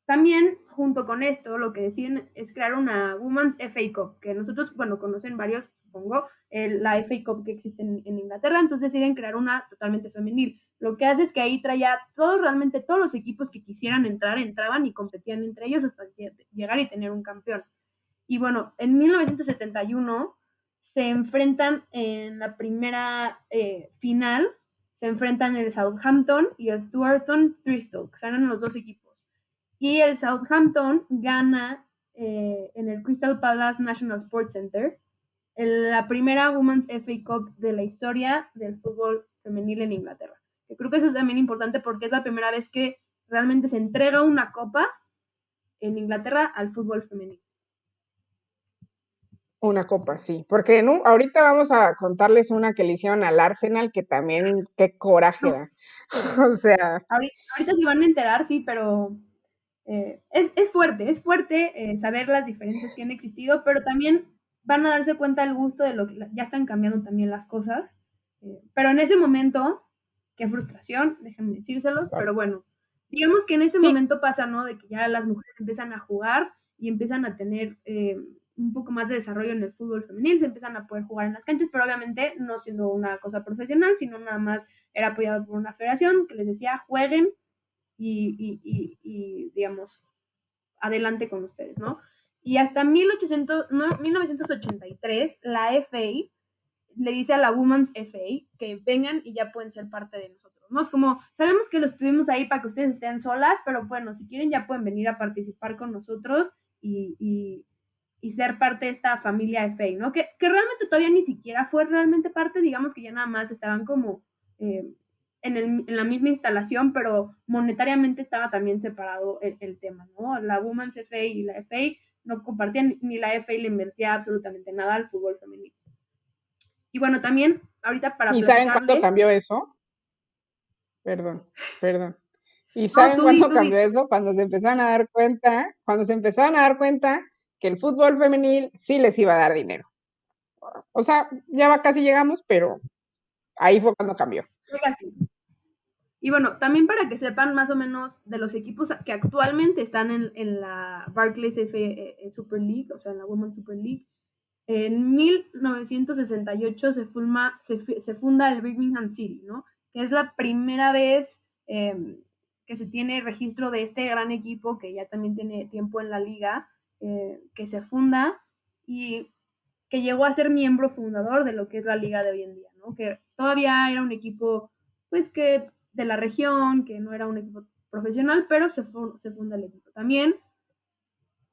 Speaker 1: también junto con esto, lo que deciden es crear una Women's FA Cup, que nosotros, bueno, conocen varios, supongo, la FA Cup que existe en Inglaterra, entonces deciden crear una totalmente femenil. Lo que hace es que ahí traía realmente todos los equipos que quisieran entrar, entraban y competían entre ellos hasta llegar y tener un campeón. Y bueno, en 1971 se enfrentan en la primera final, se enfrentan el Southampton y el Stuarton Bristol, que eran los dos equipos. Y el Southampton gana en el Crystal Palace National Sports Center la primera Women's FA Cup de la historia del fútbol femenil en Inglaterra. Que creo que eso es también importante porque es la primera vez que realmente se entrega una copa en Inglaterra al fútbol femenil.
Speaker 2: Una copa, sí. Porque no, ahorita vamos a contarles una que le hicieron al Arsenal, que también, qué coraje da. O sea.
Speaker 1: Ahorita se van a enterar, sí, pero es fuerte saber las diferencias que han existido, pero también van a darse cuenta del gusto de lo que ya están cambiando también las cosas. Pero en ese momento, qué frustración, déjenme decírselos, pero bueno, digamos que en este
Speaker 2: Sí,
Speaker 1: momento pasa, ¿no? De que ya las mujeres empiezan a jugar y empiezan a tener un poco más de desarrollo en el fútbol femenil, se empiezan a poder jugar en las canchas, pero obviamente no siendo una cosa profesional, sino nada más era apoyado por una federación que les decía jueguen y digamos, adelante con ustedes, ¿no? Y hasta 1983, la FA le dice a la Women's FA que vengan y ya pueden ser parte de nosotros, ¿no? Es como, sabemos que los tuvimos ahí para que ustedes estén solas, pero bueno, si quieren ya pueden venir a participar con nosotros y ser parte de esta familia FA, ¿no? Que realmente todavía ni siquiera fue realmente parte, digamos que ya nada más estaban como en la misma instalación, pero monetariamente estaba también separado el tema, ¿no? La Women's FA y la FA no compartían, ni la FA le invertía absolutamente nada al fútbol femenino. Y bueno, también ahorita para
Speaker 2: ¿y saben cuándo
Speaker 1: platicarles.
Speaker 2: cambió eso? Perdón, perdón. ¿Y
Speaker 1: No,
Speaker 2: saben cuándo
Speaker 1: tú di.
Speaker 2: cambió eso? Cuando se empezaron a dar cuenta que el fútbol femenil sí les iba a dar dinero. O sea, casi llegamos, pero ahí fue cuando cambió.
Speaker 1: Así. Y bueno, también para que sepan más o menos de los equipos que actualmente están en la Barclays Super League, o sea, en la Women's Super League. En 1968 se funda el Birmingham City, ¿no? Que es la primera vez que se tiene registro de este gran equipo que ya también tiene tiempo en la liga, que se funda y que llegó a ser miembro fundador de lo que es la liga de hoy en día, ¿no? Que todavía era un equipo, pues que de la región, que no era un equipo profesional, pero se funda el equipo. También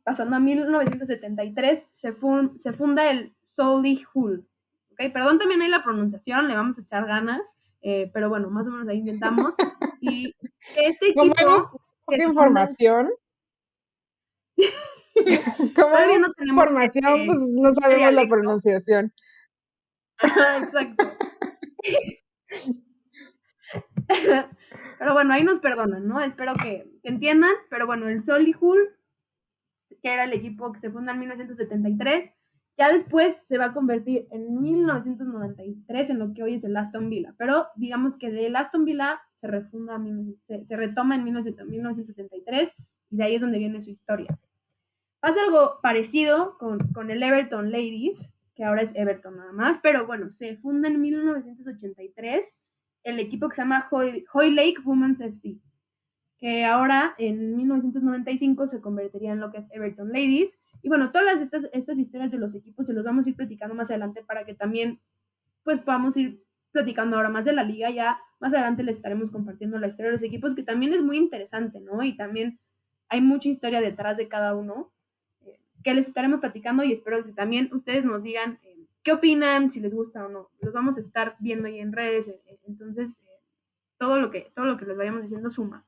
Speaker 1: pasando a 1973, se funda el Solihull. ¿Okay? Perdón también ahí la pronunciación, le vamos a echar ganas, pero bueno, más o menos ahí intentamos. Y este
Speaker 2: Como hay muy
Speaker 1: equipo que
Speaker 2: poca
Speaker 1: se funda,
Speaker 2: información, como hay
Speaker 1: todavía
Speaker 2: muy
Speaker 1: no
Speaker 2: poca
Speaker 1: tenemos
Speaker 2: información, pues no
Speaker 1: este
Speaker 2: sabemos la
Speaker 1: dialecto.
Speaker 2: pronunciación.
Speaker 1: Exacto. Pero bueno, ahí nos perdonan, ¿no? Espero que entiendan. Pero bueno, el Solihull, que era el equipo que se funda en 1973, ya después se va a convertir en 1993 en lo que hoy es el Aston Villa. Pero digamos que del Aston Villa se retoma en 1973 y de ahí es donde viene su historia. Pasa algo parecido con el Everton Ladies, que ahora es Everton nada más, pero bueno, se funda en 1983 el equipo que se llama Hoylake Women's FC, que ahora en 1995 se convertiría en lo que es Everton Ladies. Y bueno, todas estas historias de los equipos se los vamos a ir platicando más adelante para que también pues podamos ir platicando ahora más de la liga. Ya más adelante les estaremos compartiendo la historia de los equipos, que también es muy interesante, ¿no? Y también hay mucha historia detrás de cada uno. que les estaremos platicando y espero que también ustedes nos digan qué opinan, si les gusta o no. Los vamos a estar viendo ahí en redes, entonces todo lo que les vayamos diciendo suma.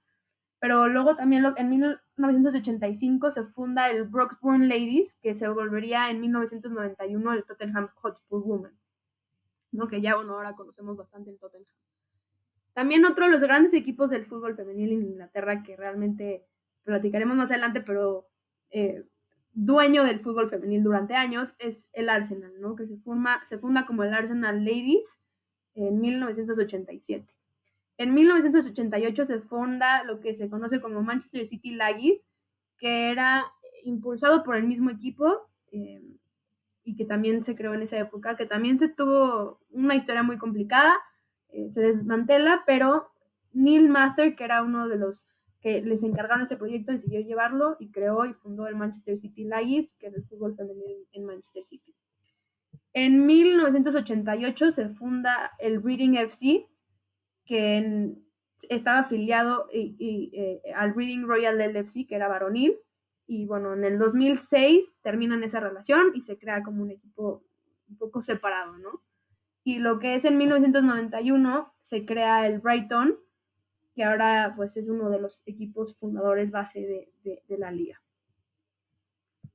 Speaker 1: Pero luego también en 1985 se funda el Broxbourne Ladies, que se volvería en 1991 el Tottenham Hotspur Women, ¿no? Que ya, bueno, ahora conocemos bastante el Tottenham. También otro de los grandes equipos del fútbol femenil en Inglaterra, que realmente platicaremos más adelante, pero dueño del fútbol femenil durante años, es el Arsenal, ¿no? Que se funda como el Arsenal Ladies en 1987. En 1988 se funda lo que se conoce como Manchester City Laggies, que era impulsado por el mismo equipo y que también se creó en esa época, que también se tuvo una historia muy complicada, se desmantela, pero Neil Mather, que era uno de los que les encargaron este proyecto, decidió llevarlo y creó y fundó el Manchester City Laggies, que es el fútbol femenil en Manchester City. En 1988 se funda el Reading FC, que estaba afiliado al Reading Royal LFC, que era varonil, y bueno, en el 2006 terminan esa relación y se crea como un equipo un poco separado, ¿no? Y lo que es en 1991 se crea el Brighton, que ahora pues es uno de los equipos fundadores base de la liga.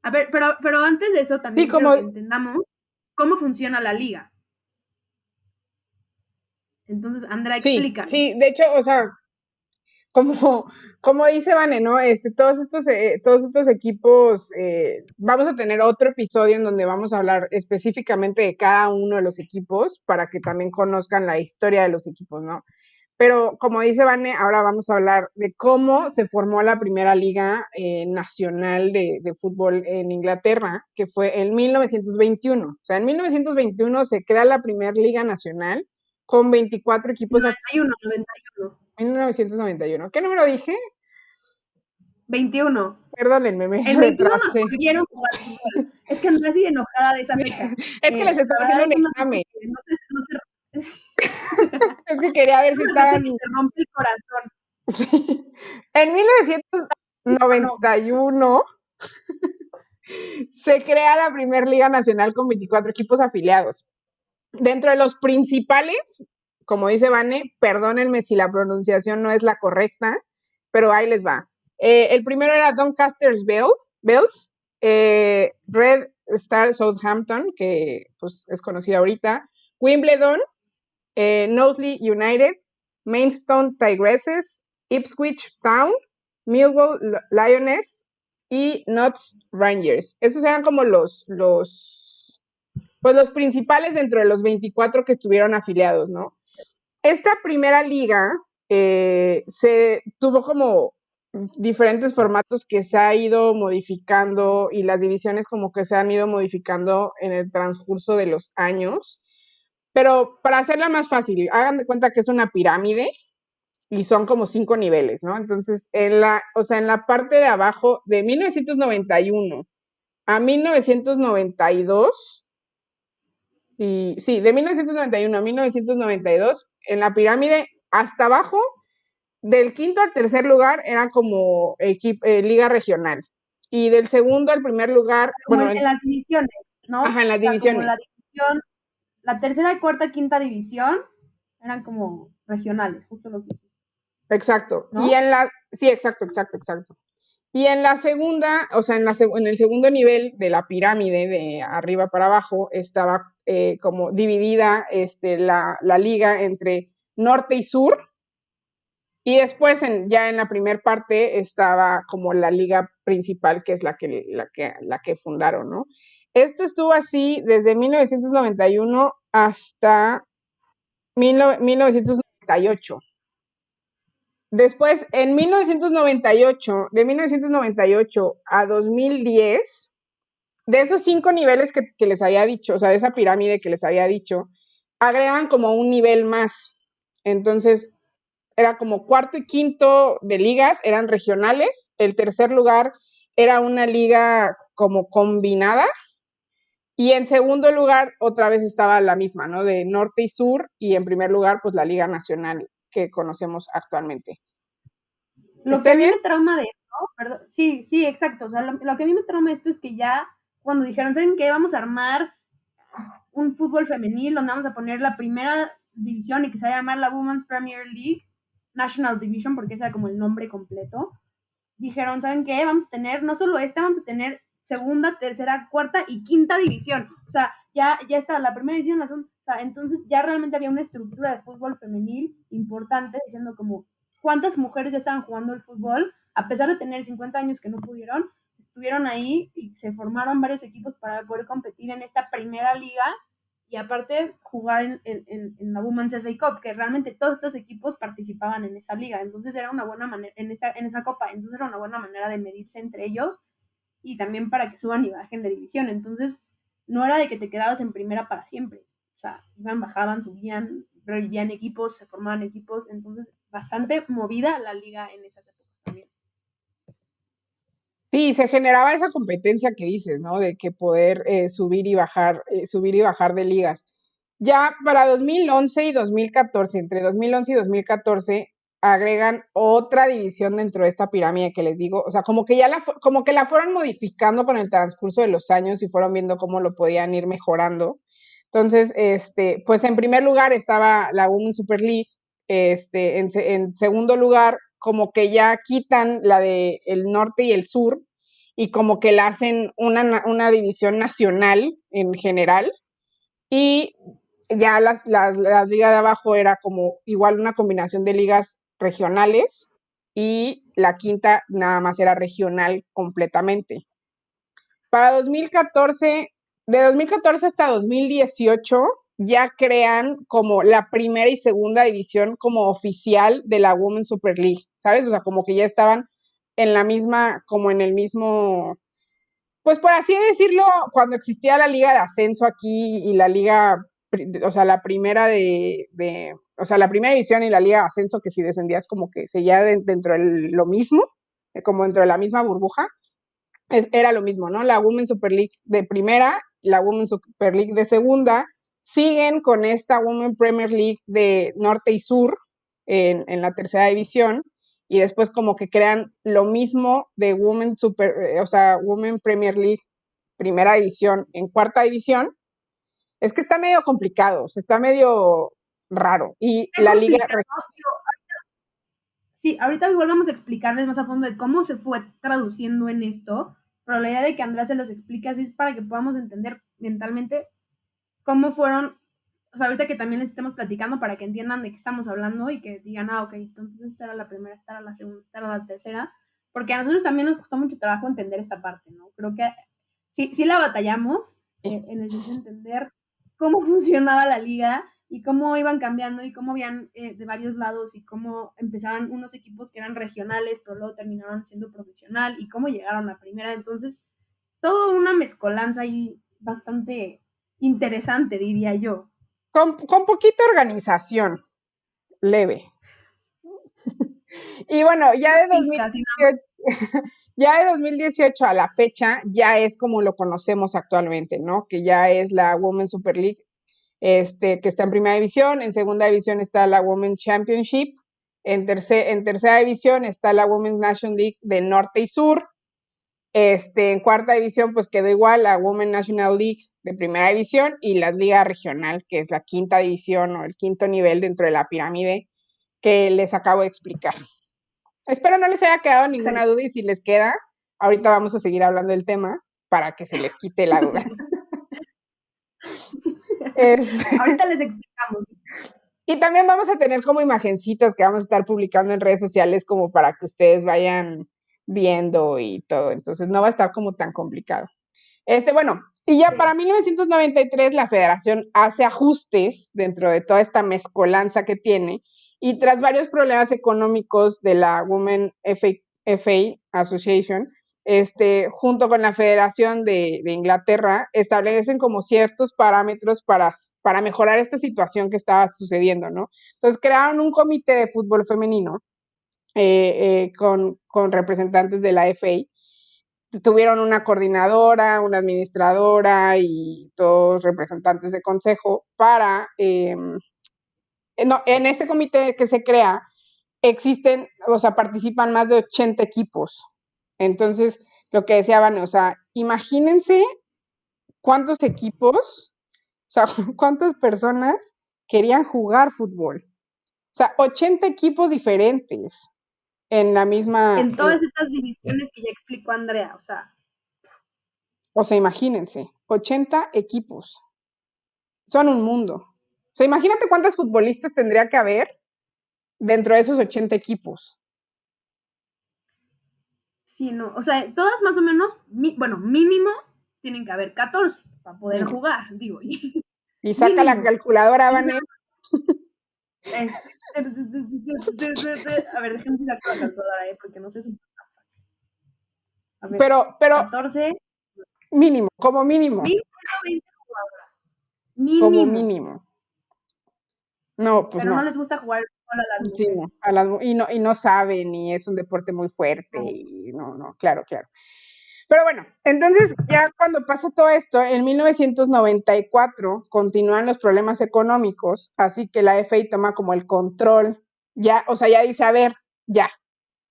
Speaker 1: A ver, pero antes de eso también quiero que entendamos cómo funciona la liga. Entonces, Andrea, explícanos.
Speaker 2: Sí, de hecho, o sea, como dice Vane, ¿no? Todos estos equipos, vamos a tener otro episodio en donde vamos a hablar específicamente de cada uno de los equipos para que también conozcan la historia de los equipos, ¿no? Pero como dice Vane, ahora vamos a hablar de cómo se formó la primera liga nacional de fútbol en Inglaterra, que fue en 1921. O sea, en 1921 se crea la primera liga nacional con 24 equipos.
Speaker 1: 91.
Speaker 2: 1991. ¿Qué número dije?
Speaker 1: 21.
Speaker 2: Perdónenme, me
Speaker 1: el 21
Speaker 2: retrasé.
Speaker 1: Nos volvieron a jugar fútbol. Es que Andrea sigue enojada de esa fecha.
Speaker 2: Es que les estaba haciendo un examen. Es que quería ver si estaban.
Speaker 1: Se rompe el corazón.
Speaker 2: Sí. En 1991 se crea la primera Liga Nacional con 24 equipos afiliados. Dentro de los principales, como dice Vane, perdónenme si la pronunciación no es la correcta, pero ahí les va. El primero era Doncaster's Bells, Red Star Southampton, que pues, es conocida ahorita, Wimbledon, Knowsley United, Maidstone Tigresses, Ipswich Town, Millwall Lioness y Notts Rangers. Esos eran como los principales dentro de los 24 que estuvieron afiliados, ¿no? Esta primera liga se tuvo como diferentes formatos que se ha ido modificando y las divisiones como que se han ido modificando en el transcurso de los años. Pero para hacerla más fácil, hagan de cuenta que es una pirámide y son como 5 niveles, ¿no? Entonces, en la parte de abajo, de 1991 a 1992, de 1991 a 1992, en la pirámide, hasta abajo, del quinto al tercer lugar, era como liga regional. Y del segundo al primer lugar,
Speaker 1: como en las divisiones, ¿no?
Speaker 2: Ajá, en las divisiones.
Speaker 1: Como la división, la tercera, cuarta, quinta división eran como regionales, justo lo que hiciste.
Speaker 2: Exacto. ¿No? Sí, exacto. Y en la segunda, o sea, en el segundo nivel de la pirámide, de arriba para abajo, estaba como dividida la liga entre norte y sur. Y después, ya en la primera parte, estaba como la liga principal, que es la que fundaron, ¿no? Esto estuvo así desde 1991 hasta 1998. Después, en 1998, de 1998 a 2010, de esos 5 niveles que les había dicho, o sea, de esa pirámide que les había dicho, agregan como un nivel más. Entonces, era como cuarto y quinto de ligas, eran regionales. El tercer lugar era una liga como combinada. Y en segundo lugar, otra vez estaba la misma, ¿no? De norte y sur. Y en primer lugar, pues la Liga Nacional que conocemos actualmente.
Speaker 1: Lo que a mí me trauma de esto ¿no? Perdón. Sí, sí, exacto. O sea, lo que a mí me trauma esto es que ya cuando dijeron, ¿saben qué? Vamos a armar un fútbol femenil donde vamos a poner la primera división y que se va a llamar la Women's Premier League National Division, porque ese era como el nombre completo. Dijeron, ¿saben qué? Vamos a tener, no solo esta, vamos a tener segunda, tercera, cuarta y quinta división. O sea, ya está la primera división, la segunda. O sea, entonces ya realmente había una estructura de fútbol femenil importante, diciendo como cuántas mujeres ya estaban jugando el fútbol, a pesar de tener 50 años que no pudieron, estuvieron ahí y se formaron varios equipos para poder competir en esta primera liga y aparte jugar en la Women's FA Cup, que realmente todos estos equipos participaban en esa liga, entonces era una buena manera, en esa copa, entonces era una buena manera de medirse entre ellos y también para que suban y bajen de división, entonces no era de que te quedabas en primera para siempre, o sea, iban, bajaban, subían, revivían equipos, se formaban equipos, entonces bastante movida la liga en esas épocas también.
Speaker 2: Sí, se generaba esa competencia que dices, ¿no? De que poder subir y bajar de ligas. Ya para 2011 y 2014, entre 2011 y 2014, agregan otra división dentro de esta pirámide que les digo, o sea, como que como que la fueron modificando con el transcurso de los años y fueron viendo cómo lo podían ir mejorando. Entonces, pues en primer lugar estaba la Women's Super League, en segundo lugar, como que ya quitan la de el norte y el sur y como que la hacen una división nacional en general y ya las ligas de abajo era como igual una combinación de ligas regionales y la quinta nada más era regional completamente. Para 2014, de 2014 hasta 2018, ya crean como la primera y segunda división como oficial de la Women's Super League, ¿sabes? O sea, como que ya estaban en la misma, como en el mismo, pues por así decirlo, cuando existía la liga de ascenso aquí y la liga, o sea, la primera o sea, la primera división y la liga de ascenso, que si descendías como que seguía dentro de lo mismo, como dentro de la misma burbuja, era lo mismo, ¿no? La Women's Super League de primera, la Women's Super League de segunda, siguen con esta Women's Premier League de norte y sur en la tercera división y después como que crean lo mismo de Women's Super, o sea, Women's Premier League primera división en cuarta división. Es que está medio complicado, o sea, está medio raro. Y
Speaker 1: Qué
Speaker 2: la liga.
Speaker 1: complicado. Sí, ahorita igual vamos a explicarles más a fondo de cómo se fue traduciendo en esto, pero la idea de que Andrea se los explique así es para que podamos entender mentalmente cómo fueron, o sea, ahorita que también les estemos platicando para que entiendan de qué estamos hablando y que digan, ah, ok, entonces esta era la primera, esta era la segunda, esta era la tercera, porque a nosotros también nos costó mucho trabajo entender esta parte, ¿no? Creo que sí la batallamos en el sentido de entender cómo funcionaba la liga y cómo iban cambiando y cómo habían de varios lados y cómo empezaban unos equipos que eran regionales, pero luego terminaron siendo profesional y cómo llegaron a primera. Entonces, todo una mezcolanza ahí bastante interesante, diría yo.
Speaker 2: Con poquita organización, leve. Y bueno,
Speaker 1: Unas pistas, y
Speaker 2: ya de 2018 a la fecha, ya es como lo conocemos actualmente, ¿no? Que ya es la Women's Super League, que está en primera división, en segunda división está la Women's Championship, en tercera división está la Women's National League del norte y sur, en cuarta división pues quedó igual la Women's National League de primera división y la liga regional, que es la quinta división o el quinto nivel dentro de la pirámide que les acabo de explicar. Espero no les haya quedado ninguna
Speaker 1: exacto.
Speaker 2: duda y si les queda, ahorita vamos a seguir hablando del tema para que se les quite la duda. Es,
Speaker 1: Ahorita les explicamos.
Speaker 2: y también vamos a tener como imagencitas que vamos a estar publicando en redes sociales como para que ustedes vayan viendo y todo. Entonces no va a estar como tan complicado. Bueno, y ya para
Speaker 1: Sí.
Speaker 2: 1993 la federación hace ajustes dentro de toda esta mezcolanza que tiene y tras varios problemas económicos de la Women FA Association, junto con la Federación de Inglaterra, establecen como ciertos parámetros para mejorar esta situación que estaba sucediendo, ¿no? Entonces crearon un comité de fútbol femenino con representantes de la FA, tuvieron una coordinadora, una administradora y todos representantes de consejo para, no, en este comité que se crea, existen, o sea, participan más de 80 equipos Entonces, lo que decía Vane, o sea, imagínense cuántos equipos, o sea, cuántas personas querían jugar fútbol. O sea, 80 equipos diferentes en la misma,
Speaker 1: En todas estas divisiones que ya explicó Andrea,
Speaker 2: o sea, imagínense, 80 equipos. Son un mundo. O sea, imagínate cuántas futbolistas tendría que haber dentro de esos 80 equipos.
Speaker 1: sí, no, o sea, todas más o menos, bueno, mínimo tienen que haber 14 para poder jugar, digo,
Speaker 2: Y saca la
Speaker 1: mínimo.
Speaker 2: calculadora, Vané.
Speaker 1: A ver, déjenme sacar la calculadora, porque no sé si... A ver,
Speaker 2: Pero
Speaker 1: 14,
Speaker 2: mínimo, como mínimo.
Speaker 1: 1120 jugadoras.
Speaker 2: Como
Speaker 1: Mínimo.
Speaker 2: mínimo. No, pues
Speaker 1: Pero no
Speaker 2: no.
Speaker 1: les gusta jugar solo a las
Speaker 2: Sí,
Speaker 1: mujeres.
Speaker 2: no, y no saben, y es un deporte muy fuerte, y no, claro. Pero bueno, entonces ya cuando pasó todo esto, en 1994 continúan los problemas económicos, así que la FA toma como el control, ya, o sea, ya dice, a ver, ya,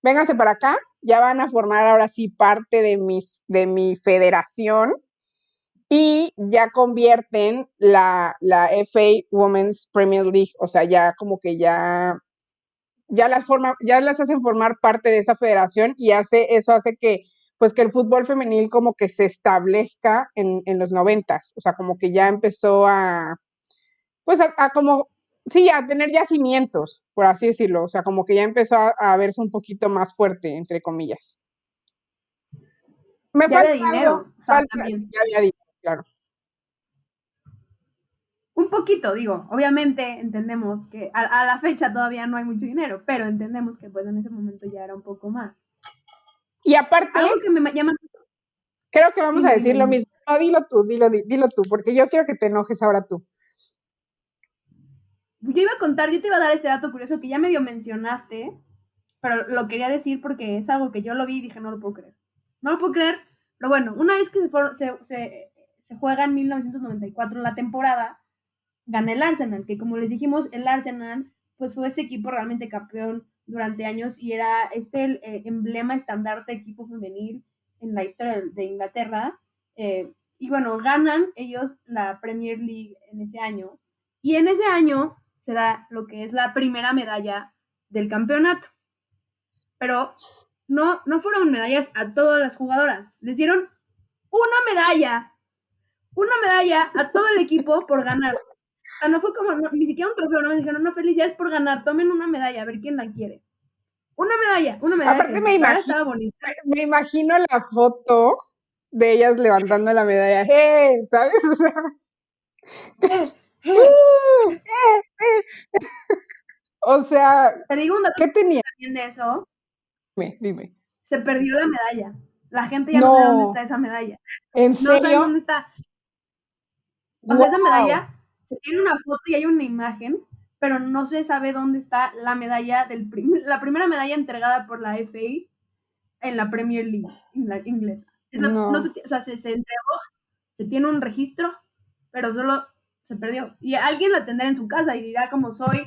Speaker 2: vénganse para acá, ya van a formar ahora sí parte de mi federación, y ya convierten la FA Women's Premier League, o sea, ya como que ya las hacen formar parte de esa federación, y eso hace que, pues, que el fútbol femenil como que se establezca en los 90s, o sea, como que ya empezó pues a como, sí, a tener ya cimientos, por así decirlo, o sea, como que ya empezó a verse un poquito más fuerte, entre comillas. Me
Speaker 1: Ya había
Speaker 2: falta algo,
Speaker 1: dinero,
Speaker 2: sí,
Speaker 1: también.
Speaker 2: ya había dicho, claro.
Speaker 1: Un poquito, digo, obviamente entendemos que a la fecha todavía no hay mucho dinero, pero entendemos que pues en ese momento ya era un poco más.
Speaker 2: Y aparte,
Speaker 1: Algo que me llama...
Speaker 2: creo que vamos a
Speaker 1: Dime,
Speaker 2: decir
Speaker 1: dime,
Speaker 2: lo
Speaker 1: dime.
Speaker 2: mismo. No, dilo tú, porque yo quiero que te enojes ahora tú.
Speaker 1: Yo iba a contar, yo te iba a dar este dato curioso que ya medio mencionaste, pero lo quería decir porque es algo que yo lo vi y dije, no lo puedo creer. No lo puedo creer, pero bueno, una vez que se juega en 1994 la temporada, gana el Arsenal, que como les dijimos, el Arsenal pues fue este equipo realmente campeón durante años y era este emblema estandarte equipo femenil en la historia de Inglaterra. Y bueno, ganan ellos la Premier League en ese año. Y en ese año se da lo que es la primera medalla del campeonato. Pero no fueron medallas a todas las jugadoras. Les dieron una medalla a todo el equipo por ganar. O sea, no fue como, ni siquiera un trofeo, no me dijeron, no, felicidades por ganar, tomen una medalla, a ver quién la quiere. Una medalla
Speaker 2: Aparte
Speaker 1: que su cara estaba bonita.
Speaker 2: me imagino la foto de ellas levantando la medalla, ¿sabes? O sea,
Speaker 1: Eh, eh.
Speaker 2: ¡uh! O sea,
Speaker 1: Te digo un dato
Speaker 2: ¿qué tenía?
Speaker 1: también de eso,
Speaker 2: Dime.
Speaker 1: se perdió la medalla. La gente ya no sabe dónde está
Speaker 2: No,
Speaker 1: esa medalla.
Speaker 2: ¿en
Speaker 1: No saben
Speaker 2: serio?
Speaker 1: dónde está. O sea, esa
Speaker 2: ¡Wow!
Speaker 1: medalla, se tiene una foto y hay una imagen, pero no se sabe dónde está la medalla la primera medalla entregada por la FA en la Premier League inglesa. No
Speaker 2: No.
Speaker 1: o sea, se entregó, se tiene un registro, pero solo se perdió. Y alguien la tendrá en su casa y dirá como soy,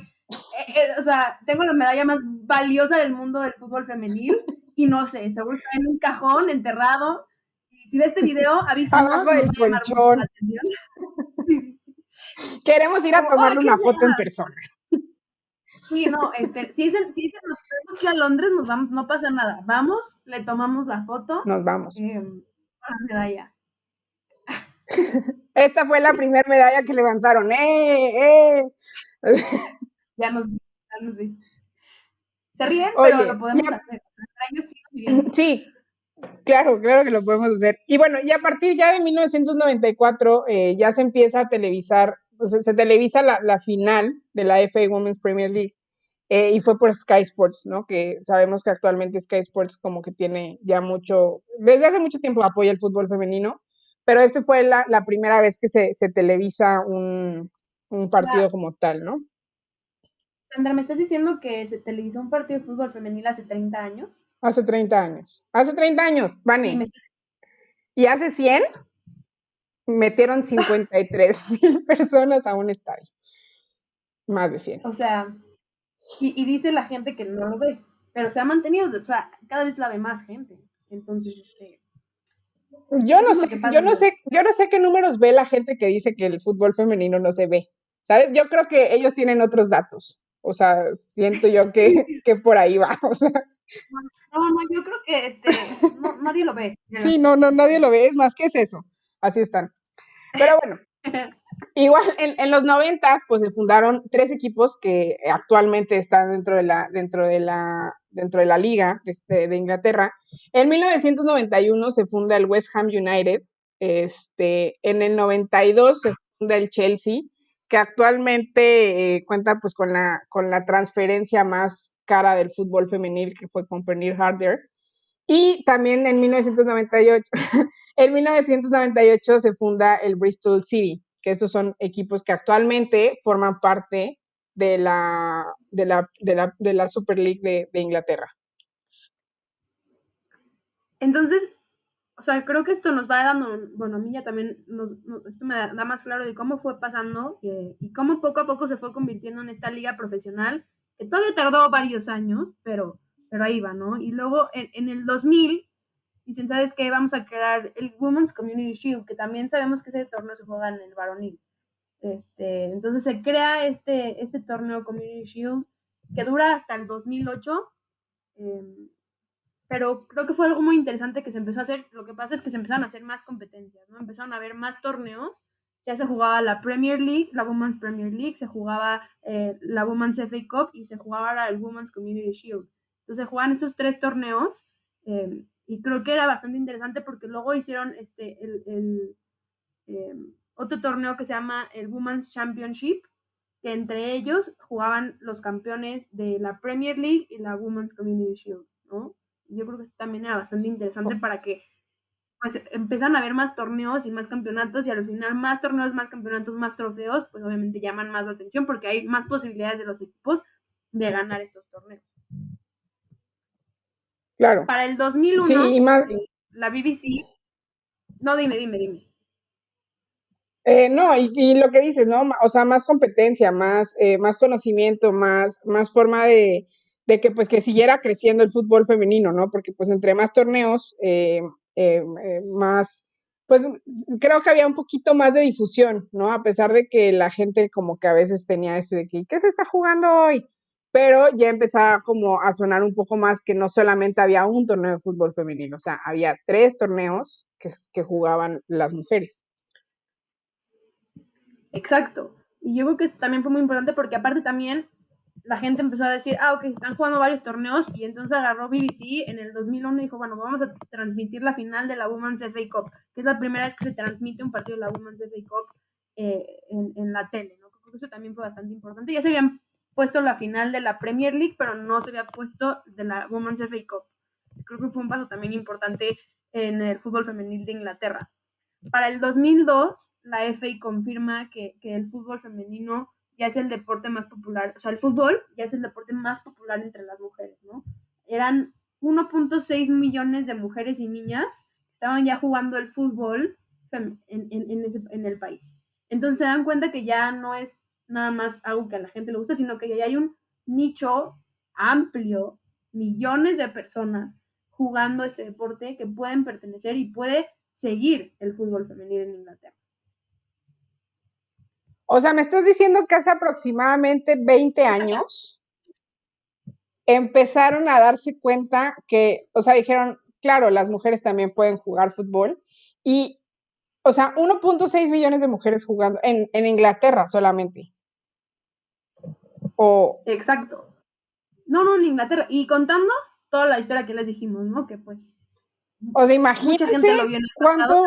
Speaker 1: o sea, tengo la medalla más valiosa del mundo del fútbol femenil y no sé, seguro está en un cajón enterrado. Y si ve este video, avísenos,
Speaker 2: Abajo
Speaker 1: nos
Speaker 2: del
Speaker 1: va a llamar mucho la
Speaker 2: colchón.
Speaker 1: atención.
Speaker 2: Queremos ir a
Speaker 1: Como,
Speaker 2: tomarle
Speaker 1: ¿quién
Speaker 2: una
Speaker 1: se
Speaker 2: foto en
Speaker 1: llama?
Speaker 2: persona.
Speaker 1: Sí, no, si dicen nos tenemos que ir a Londres, nos vamos, no pasa nada. Vamos, le tomamos la foto
Speaker 2: Nos vamos.
Speaker 1: con la medalla.
Speaker 2: Esta fue la primera medalla que levantaron. ¡Eh!
Speaker 1: Ya nos vi. Se ríen, pero lo
Speaker 2: Oye,
Speaker 1: podemos hacer. O sea, ellos sí nos seguimos.
Speaker 2: sí, claro que lo podemos hacer. Y bueno, y a partir ya de 1994 ya se empieza a televisar, o sea, se televisa la final de la FA Women's Premier League, y fue por Sky Sports, ¿no? Que sabemos que actualmente Sky Sports como que tiene ya desde hace mucho tiempo apoya el fútbol femenino, pero este fue la primera vez que se televisa un partido
Speaker 1: Ya,
Speaker 2: como tal, ¿no?
Speaker 1: Sandra, ¿me estás diciendo que se televisó un partido de fútbol femenil hace 30 años?
Speaker 2: Hace 30 años. Hace 30 años,
Speaker 1: Y me
Speaker 2: Vane.
Speaker 1: estás...
Speaker 2: Y hace 100 metieron 53,000 personas a un estadio. Más de 100.
Speaker 1: O sea, y dice la gente que no lo ve, pero se ha mantenido, o sea, cada vez la ve más gente. Entonces,
Speaker 2: Yo
Speaker 1: eso
Speaker 2: no
Speaker 1: es
Speaker 2: sé,
Speaker 1: lo que pasa.
Speaker 2: yo no sé qué números ve la gente que dice que el fútbol femenino no se ve, ¿sabes? Yo creo que ellos tienen otros datos, o sea, siento yo que por ahí va, o sea,
Speaker 1: No, no, yo creo que no, nadie lo ve.
Speaker 2: sí, no, no, nadie lo ve, es más, ¿qué es eso? Así están. Pero bueno, igual en los noventas, pues se fundaron tres equipos que actualmente están dentro de la liga de Inglaterra. En 1991 se funda el West Ham United. En el 92 se funda el Chelsea, que actualmente cuenta pues con la transferencia más cara del fútbol femenil, que fue con Penny Harder. Y también en 1998, en 1998 se funda el Bristol City, que estos son equipos que actualmente forman parte de la Super League de Inglaterra.
Speaker 1: Entonces, o sea, creo que esto nos va dando, bueno, a mí ya también, esto me da más claro de cómo fue pasando y cómo poco a poco se fue convirtiendo en esta liga profesional, que todavía tardó varios años, pero ahí va, ¿no? Y luego en el 2000 dicen, ¿sabes qué? Vamos a crear el Women's Community Shield, que también sabemos que ese torneo se juega en el varonil. Entonces se crea este torneo Community Shield que dura hasta el 2008, eh, pero creo que fue algo muy interesante que se empezó a hacer. Lo que pasa es que se empezaron a hacer más competencias, ¿no? Empezaron a haber más torneos. Ya se jugaba la Premier League, la Women's Premier League, se jugaba la Women's FA Cup y se jugaba ahora el Women's Community Shield. Entonces se jugaban estos tres torneos y creo que era bastante interesante porque luego hicieron eh, otro torneo que se llama el Women's Championship, que entre ellos jugaban los campeones de la Premier League y la Women's Community Shield, ¿no? Y yo creo que también era bastante interesante para que pues empiezan a haber más torneos y más campeonatos y al final más torneos, más campeonatos, más trofeos, pues obviamente llaman más la atención porque hay más posibilidades de los equipos de ganar estos torneos.
Speaker 2: Claro.
Speaker 1: Para el 2001,
Speaker 2: Sí, y más,
Speaker 1: la BBC, no, dime.
Speaker 2: no, y lo que dices, ¿no? O sea, más competencia, más conocimiento, más forma de que pues que siguiera creciendo el fútbol femenino, ¿no? Porque pues entre más torneos, más, pues creo que había un poquito más de difusión, ¿no? A pesar de que la gente como que a veces tenía de que, ¿qué se está jugando hoy? Pero ya empezaba como a sonar un poco más que no solamente había un torneo de fútbol femenino, o sea, había tres torneos que jugaban las mujeres.
Speaker 1: Exacto. Y yo creo que esto también fue muy importante porque aparte también la gente empezó a decir, ok, están jugando varios torneos y entonces agarró BBC en el 2001 y dijo, bueno, vamos a transmitir la final de la Women's FA Cup, que es la primera vez que se transmite un partido de la Women's FA Cup en la tele, ¿no? Creo que eso también fue bastante importante. Ya se habían puesto la final de la Premier League, pero no se había puesto de la Women's FA Cup. Creo que fue un paso también importante en el fútbol femenil de Inglaterra. Para el 2002, la FA confirma que el fútbol femenino ya es el deporte más popular, o sea, el fútbol ya es el deporte más popular entre las mujeres, ¿no? Eran 1.6 millones de mujeres y niñas que estaban ya jugando el fútbol en el país. Entonces se dan cuenta que ya no es nada más algo que a la gente le gusta, sino que ya hay un nicho amplio, millones de personas jugando este deporte que pueden pertenecer y puede seguir el fútbol femenil en Inglaterra.
Speaker 2: O sea, me estás diciendo que hace aproximadamente 20 años empezaron a darse cuenta que, o sea, dijeron, claro, las mujeres también pueden jugar fútbol. Y, o sea, 1.6 millones de mujeres jugando en Inglaterra solamente. O,
Speaker 1: Exacto. No, en Inglaterra. Y contando toda la historia que les dijimos, ¿no? Que pues
Speaker 2: o sea,
Speaker 1: mucha
Speaker 2: imagínense
Speaker 1: gente lo vio en el pasado.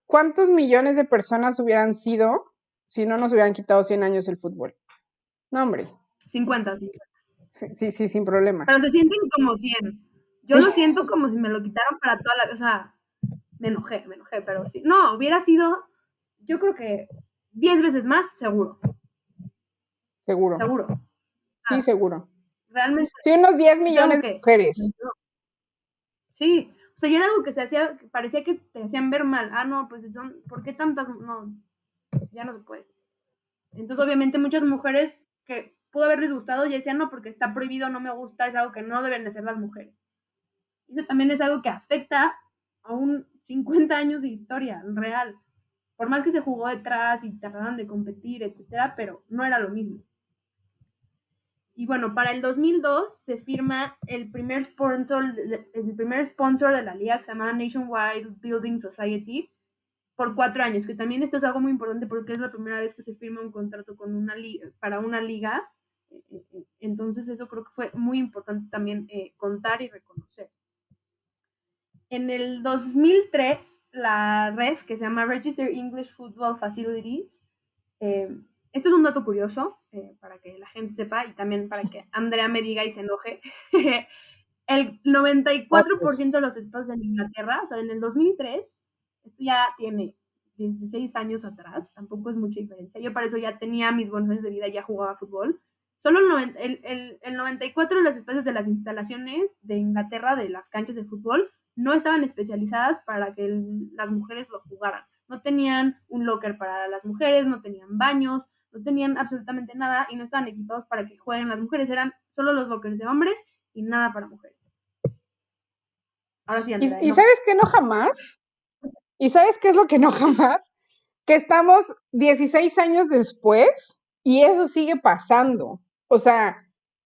Speaker 2: cuántos millones de personas hubieran sido si no nos hubieran quitado 100 años el fútbol. No, hombre.
Speaker 1: 50, sí.
Speaker 2: Sí, sí, sí, sin problemas.
Speaker 1: Pero se sienten como 100. Yo
Speaker 2: Sí,
Speaker 1: lo siento como si me lo quitaron para toda la... O sea, me enojé, pero sí. No, hubiera sido, yo creo que 10 veces más, seguro.
Speaker 2: seguro.
Speaker 1: Seguro.
Speaker 2: Sí, seguro.
Speaker 1: Realmente
Speaker 2: Sí, unos 10
Speaker 1: es algo
Speaker 2: millones de
Speaker 1: que...
Speaker 2: mujeres.
Speaker 1: Sí, o sea, ya era algo que se hacía, que parecía que te hacían ver mal. Ah, no, pues son, ¿por qué tantas? No, ya no se puede. Entonces, obviamente, muchas mujeres que pudo haberles gustado ya decían, no, porque está prohibido, no me gusta, es algo que no deben de ser las mujeres. Eso también es algo que afecta a un 50 años de historia real. Por más que se jugó detrás y trataban de competir, etcétera, pero no era lo mismo. Y bueno, para el 2002 se firma el primer sponsor de la liga, que se llamaba Nationwide Building Society, por 4 años, que también esto es algo muy importante porque es la primera vez que se firma un contrato con para una liga. Entonces eso creo que fue muy importante también contar y reconocer. En el 2003, la REF, que se llama Register English Football Facilities, esto es un dato curioso para que la gente sepa y también para que Andrea me diga y se enoje. El 94% de los espacios en Inglaterra, o sea, en el 2003, esto ya tiene 16 años atrás, tampoco es mucha diferencia. Yo para eso ya tenía mis buenos años de vida, ya jugaba fútbol. Solo el 94 de los espacios de las instalaciones de Inglaterra, de las canchas de fútbol, no estaban especializadas para que las mujeres lo jugaran. No tenían un locker para las mujeres, no tenían baños, no tenían absolutamente nada y no estaban equipados para que jueguen las mujeres. Eran solo los lockers de hombres y nada para mujeres. Ahora sí, Andrea.
Speaker 2: ¿Y sabes qué no jamás? ¿Y sabes qué es lo que no jamás? Que estamos 16 años después y eso sigue pasando. O sea,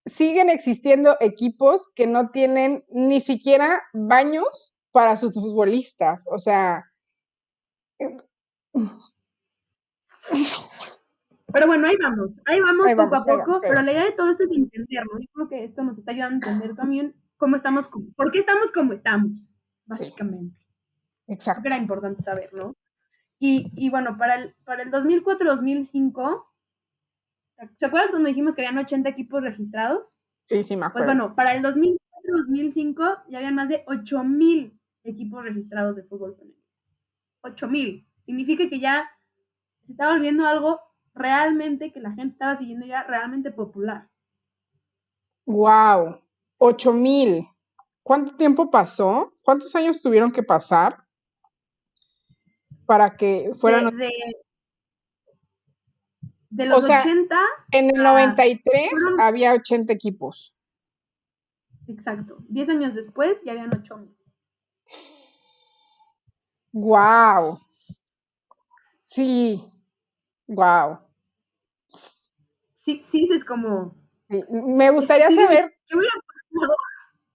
Speaker 2: siguen existiendo equipos que no tienen ni siquiera baños para sus futbolistas. O sea...
Speaker 1: Pero bueno, ahí vamos poco a poco, pero
Speaker 2: vamos.
Speaker 1: la idea de todo esto es entender, ¿no? Yo creo que esto nos está ayudando a entender también cómo estamos, por qué estamos como estamos, básicamente.
Speaker 2: Sí, exacto.
Speaker 1: Creo que era importante saber, ¿no? Y bueno, para el 2004-2005, ¿se acuerdas cuando dijimos que habían 80 equipos registrados?
Speaker 2: Sí, sí, me
Speaker 1: Pues
Speaker 2: acuerdo.
Speaker 1: bueno, para el 2004-2005 ya habían más de 8,000 equipos registrados de fútbol femenino. 8,000. Significa que ya se está volviendo algo realmente que la gente estaba siguiendo ya realmente popular.
Speaker 2: ¡Wow! 8,000. ¿Cuánto tiempo pasó? ¿Cuántos años tuvieron que pasar para que fueran?
Speaker 1: De
Speaker 2: O
Speaker 1: los
Speaker 2: sea,
Speaker 1: 80
Speaker 2: en el
Speaker 1: a...
Speaker 2: 93
Speaker 1: Fueron,
Speaker 2: había 80 equipos.
Speaker 1: exacto. 10 años después ya habían 8,000.
Speaker 2: ¡Wow! Sí, wow.
Speaker 1: Sí, sí, es como...
Speaker 2: Sí. Me
Speaker 1: Es que
Speaker 2: gustaría
Speaker 1: sí dices,
Speaker 2: saber,
Speaker 1: ¿qué hubiera pasado?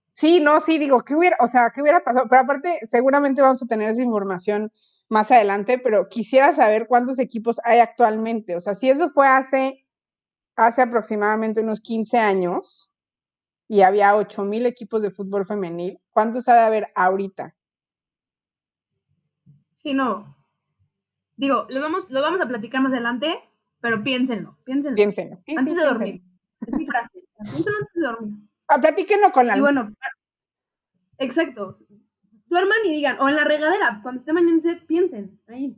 Speaker 2: sí, no, sí, digo, ¿qué hubiera, o sea, qué hubiera pasado? Pero aparte, seguramente vamos a tener esa información más adelante, pero quisiera saber cuántos equipos hay actualmente. O sea, si eso fue hace aproximadamente unos 15 años y había 8,000 equipos de fútbol femenil, ¿cuántos ha de haber ahorita?
Speaker 1: Sí, no. Digo, lo vamos a platicar más adelante, pero piénsenlo.
Speaker 2: Piénsenlo, sí, sí,
Speaker 1: Antes de
Speaker 2: piénsenlo.
Speaker 1: dormir. Es mi frase. Piénsenlo antes de dormir.
Speaker 2: Platíquenlo con la...
Speaker 1: Y bueno, exacto. Duerman y digan, o en la regadera, cuando esté bañándose, piensen, ahí.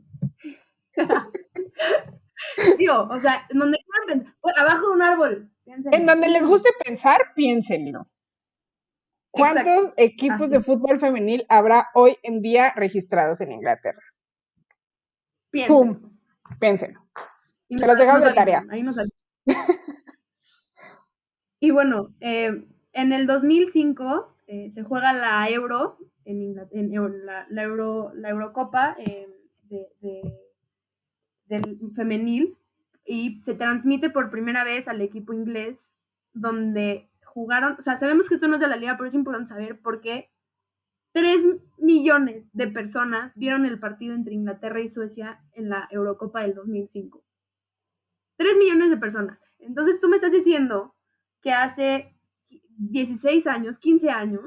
Speaker 1: Digo, o sea, en donde quieran pensar, abajo de un árbol,
Speaker 2: En donde les
Speaker 1: piénsenlo.
Speaker 2: guste pensar, piénsenlo.
Speaker 1: Exacto,
Speaker 2: ¿Cuántos equipos de
Speaker 1: así,
Speaker 2: fútbol femenil habrá hoy en día registrados en Inglaterra? ¡Pum!
Speaker 1: piénsenlo.
Speaker 2: Piénsenlo.
Speaker 1: Y
Speaker 2: Se los dejamos
Speaker 1: nos
Speaker 2: de tarea.
Speaker 1: avisan, ahí nos avisan. Y bueno, en el 2005 se juega la Euro, la Eurocopa del femenil, y se transmite por primera vez al equipo inglés, donde jugaron, o sea, sabemos que esto no es de la liga, pero es importante saber por qué 3 millones de personas vieron el partido entre Inglaterra y Suecia en la Eurocopa del 2005. 3 millones de personas. Entonces tú me estás diciendo que hace 16 años, 15 años,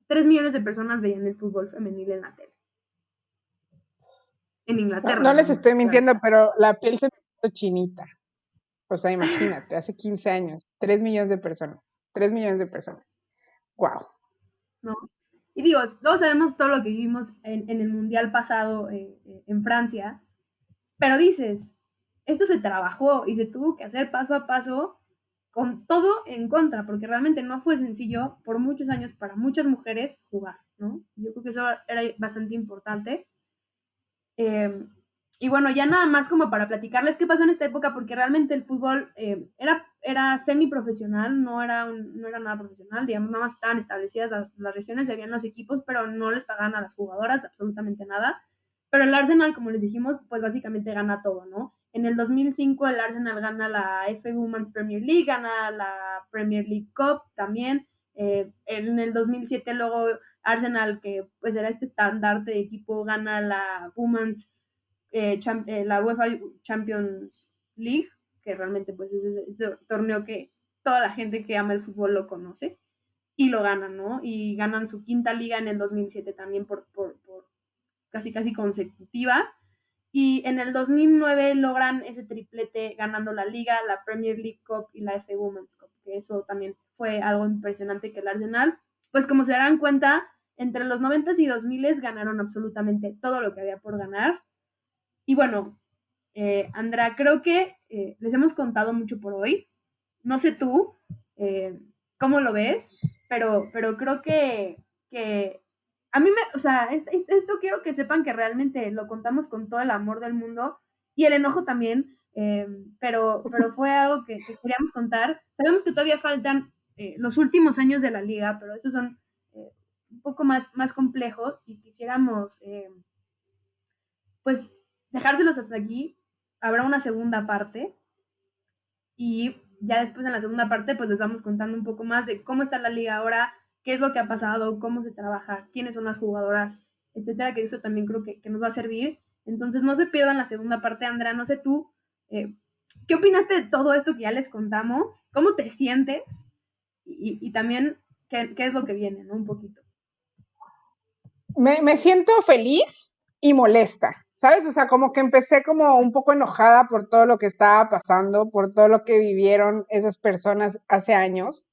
Speaker 1: 3 millones de personas veían el fútbol femenil en la tele. En
Speaker 2: No,
Speaker 1: Inglaterra,
Speaker 2: no les
Speaker 1: nada
Speaker 2: estoy
Speaker 1: más, claro
Speaker 2: mintiendo,
Speaker 1: está.
Speaker 2: pero la piel se me puso chinita. O sea, imagínate, hace 15 años, 3 millones de personas. 3 millones de personas. ¡Wow!
Speaker 1: ¿No? Y digo, todos sabemos todo lo que vivimos en el Mundial pasado en Francia, pero dices, esto se trabajó y se tuvo que hacer paso a paso con todo en contra, porque realmente no fue sencillo por muchos años para muchas mujeres jugar, ¿no? Yo creo que eso era bastante importante. Y bueno, ya nada más como para platicarles qué pasó en esta época, porque realmente el fútbol era era semiprofesional, no era nada profesional, digamos, nada más estaban establecidas las regiones y habían los equipos, pero no les pagaban a las jugadoras absolutamente nada. Pero el Arsenal, como les dijimos, pues básicamente gana todo, ¿no? En el 2005 el Arsenal gana la FA Women's Premier League, gana la Premier League Cup también. En el 2007 luego Arsenal, que pues era este estandarte de equipo, gana la Women's, la UEFA Champions League, que realmente pues es ese torneo que toda la gente que ama el fútbol lo conoce, y lo ganan, ¿no? Y ganan su quinta liga en el 2007 también por casi casi consecutiva. Y en el 2009 logran ese triplete ganando la Liga, la Premier League Cup y la FA Women's Cup, que eso también fue algo impresionante, que el Arsenal, pues como se darán cuenta, entre los 90 y 2000 ganaron absolutamente todo lo que había por ganar. Y bueno, Andrea, creo que les hemos contado mucho por hoy. No sé tú eh, cómo lo ves, pero creo que a mí o sea, esto quiero que sepan que realmente lo contamos con todo el amor del mundo y el enojo también, pero fue algo que queríamos contar. Sabemos que todavía faltan los últimos años de la liga, pero esos son un poco más complejos y quisiéramos pues dejárselos hasta aquí. Habrá una segunda parte y ya después en la segunda parte pues les vamos contando un poco más de cómo está la liga ahora, qué es lo que ha pasado, cómo se trabaja, quiénes son las jugadoras, etcétera, que eso también creo que nos va a servir. Entonces no se pierdan la segunda parte, Andrea, no sé tú, ¿qué opinaste de todo esto que ya les contamos? ¿Cómo te sientes? Y también, ¿qué es lo que viene, ¿no? Un poquito.
Speaker 2: Me siento feliz y molesta, ¿sabes? O sea, como que empecé como un poco enojada por todo lo que estaba pasando, por todo lo que vivieron esas personas hace años,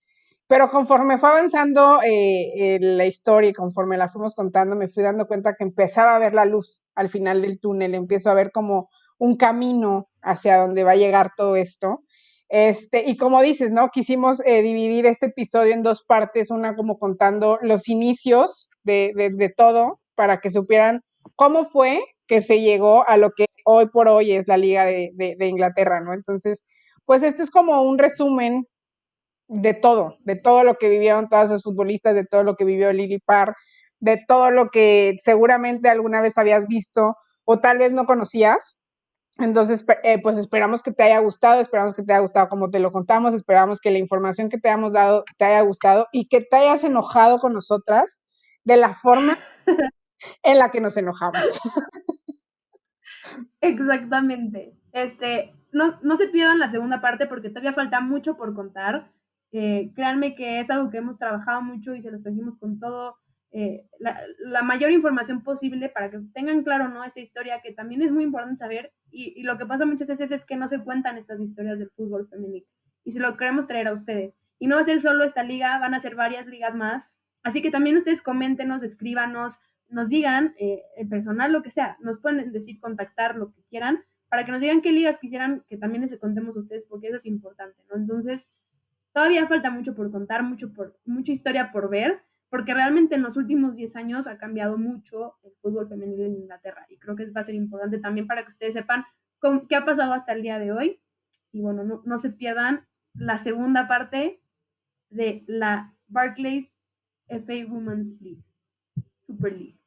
Speaker 2: pero conforme fue avanzando la historia y conforme la fuimos contando, me fui dando cuenta que empezaba a ver la luz al final del túnel, empiezo a ver como un camino hacia donde va a llegar todo esto. Y como dices, ¿no? Quisimos dividir este episodio en dos partes, una como contando los inicios de todo, para que supieran cómo fue que se llegó a lo que hoy por hoy es la Liga de Inglaterra, ¿no? Entonces, pues esto es como un resumen de todo lo que vivieron todas las futbolistas, de todo lo que vivió Lily Parr, de todo lo que seguramente alguna vez habías visto o tal vez no conocías. Entonces, pues esperamos que te haya gustado, esperamos que te haya gustado como te lo contamos, esperamos que la información que te hemos dado te haya gustado y que te hayas enojado con nosotras de la forma en la que nos enojamos.
Speaker 1: Exactamente. No se pierdan la segunda parte porque todavía falta mucho por contar. Créanme que es algo que hemos trabajado mucho y se los trajimos con todo, la mayor información posible para que tengan claro, ¿no? Esta historia que también es muy importante saber y lo que pasa muchas veces es que no se cuentan estas historias del fútbol femenino y se lo queremos traer a ustedes. Y no va a ser solo esta liga, van a ser varias ligas más. Así que también ustedes coméntenos, escríbanos, nos digan, el personal, lo que sea, nos pueden decir, contactar, lo que quieran, para que nos digan qué ligas quisieran que también les contemos a ustedes, porque eso es importante, ¿no? Entonces, todavía falta mucho por contar, mucha historia por ver, porque realmente en los últimos 10 años ha cambiado mucho el fútbol femenino en Inglaterra, y creo que va a ser importante también para que ustedes sepan qué ha pasado hasta el día de hoy, y bueno, no se pierdan la segunda parte de la Barclays FA Women's League, Super League.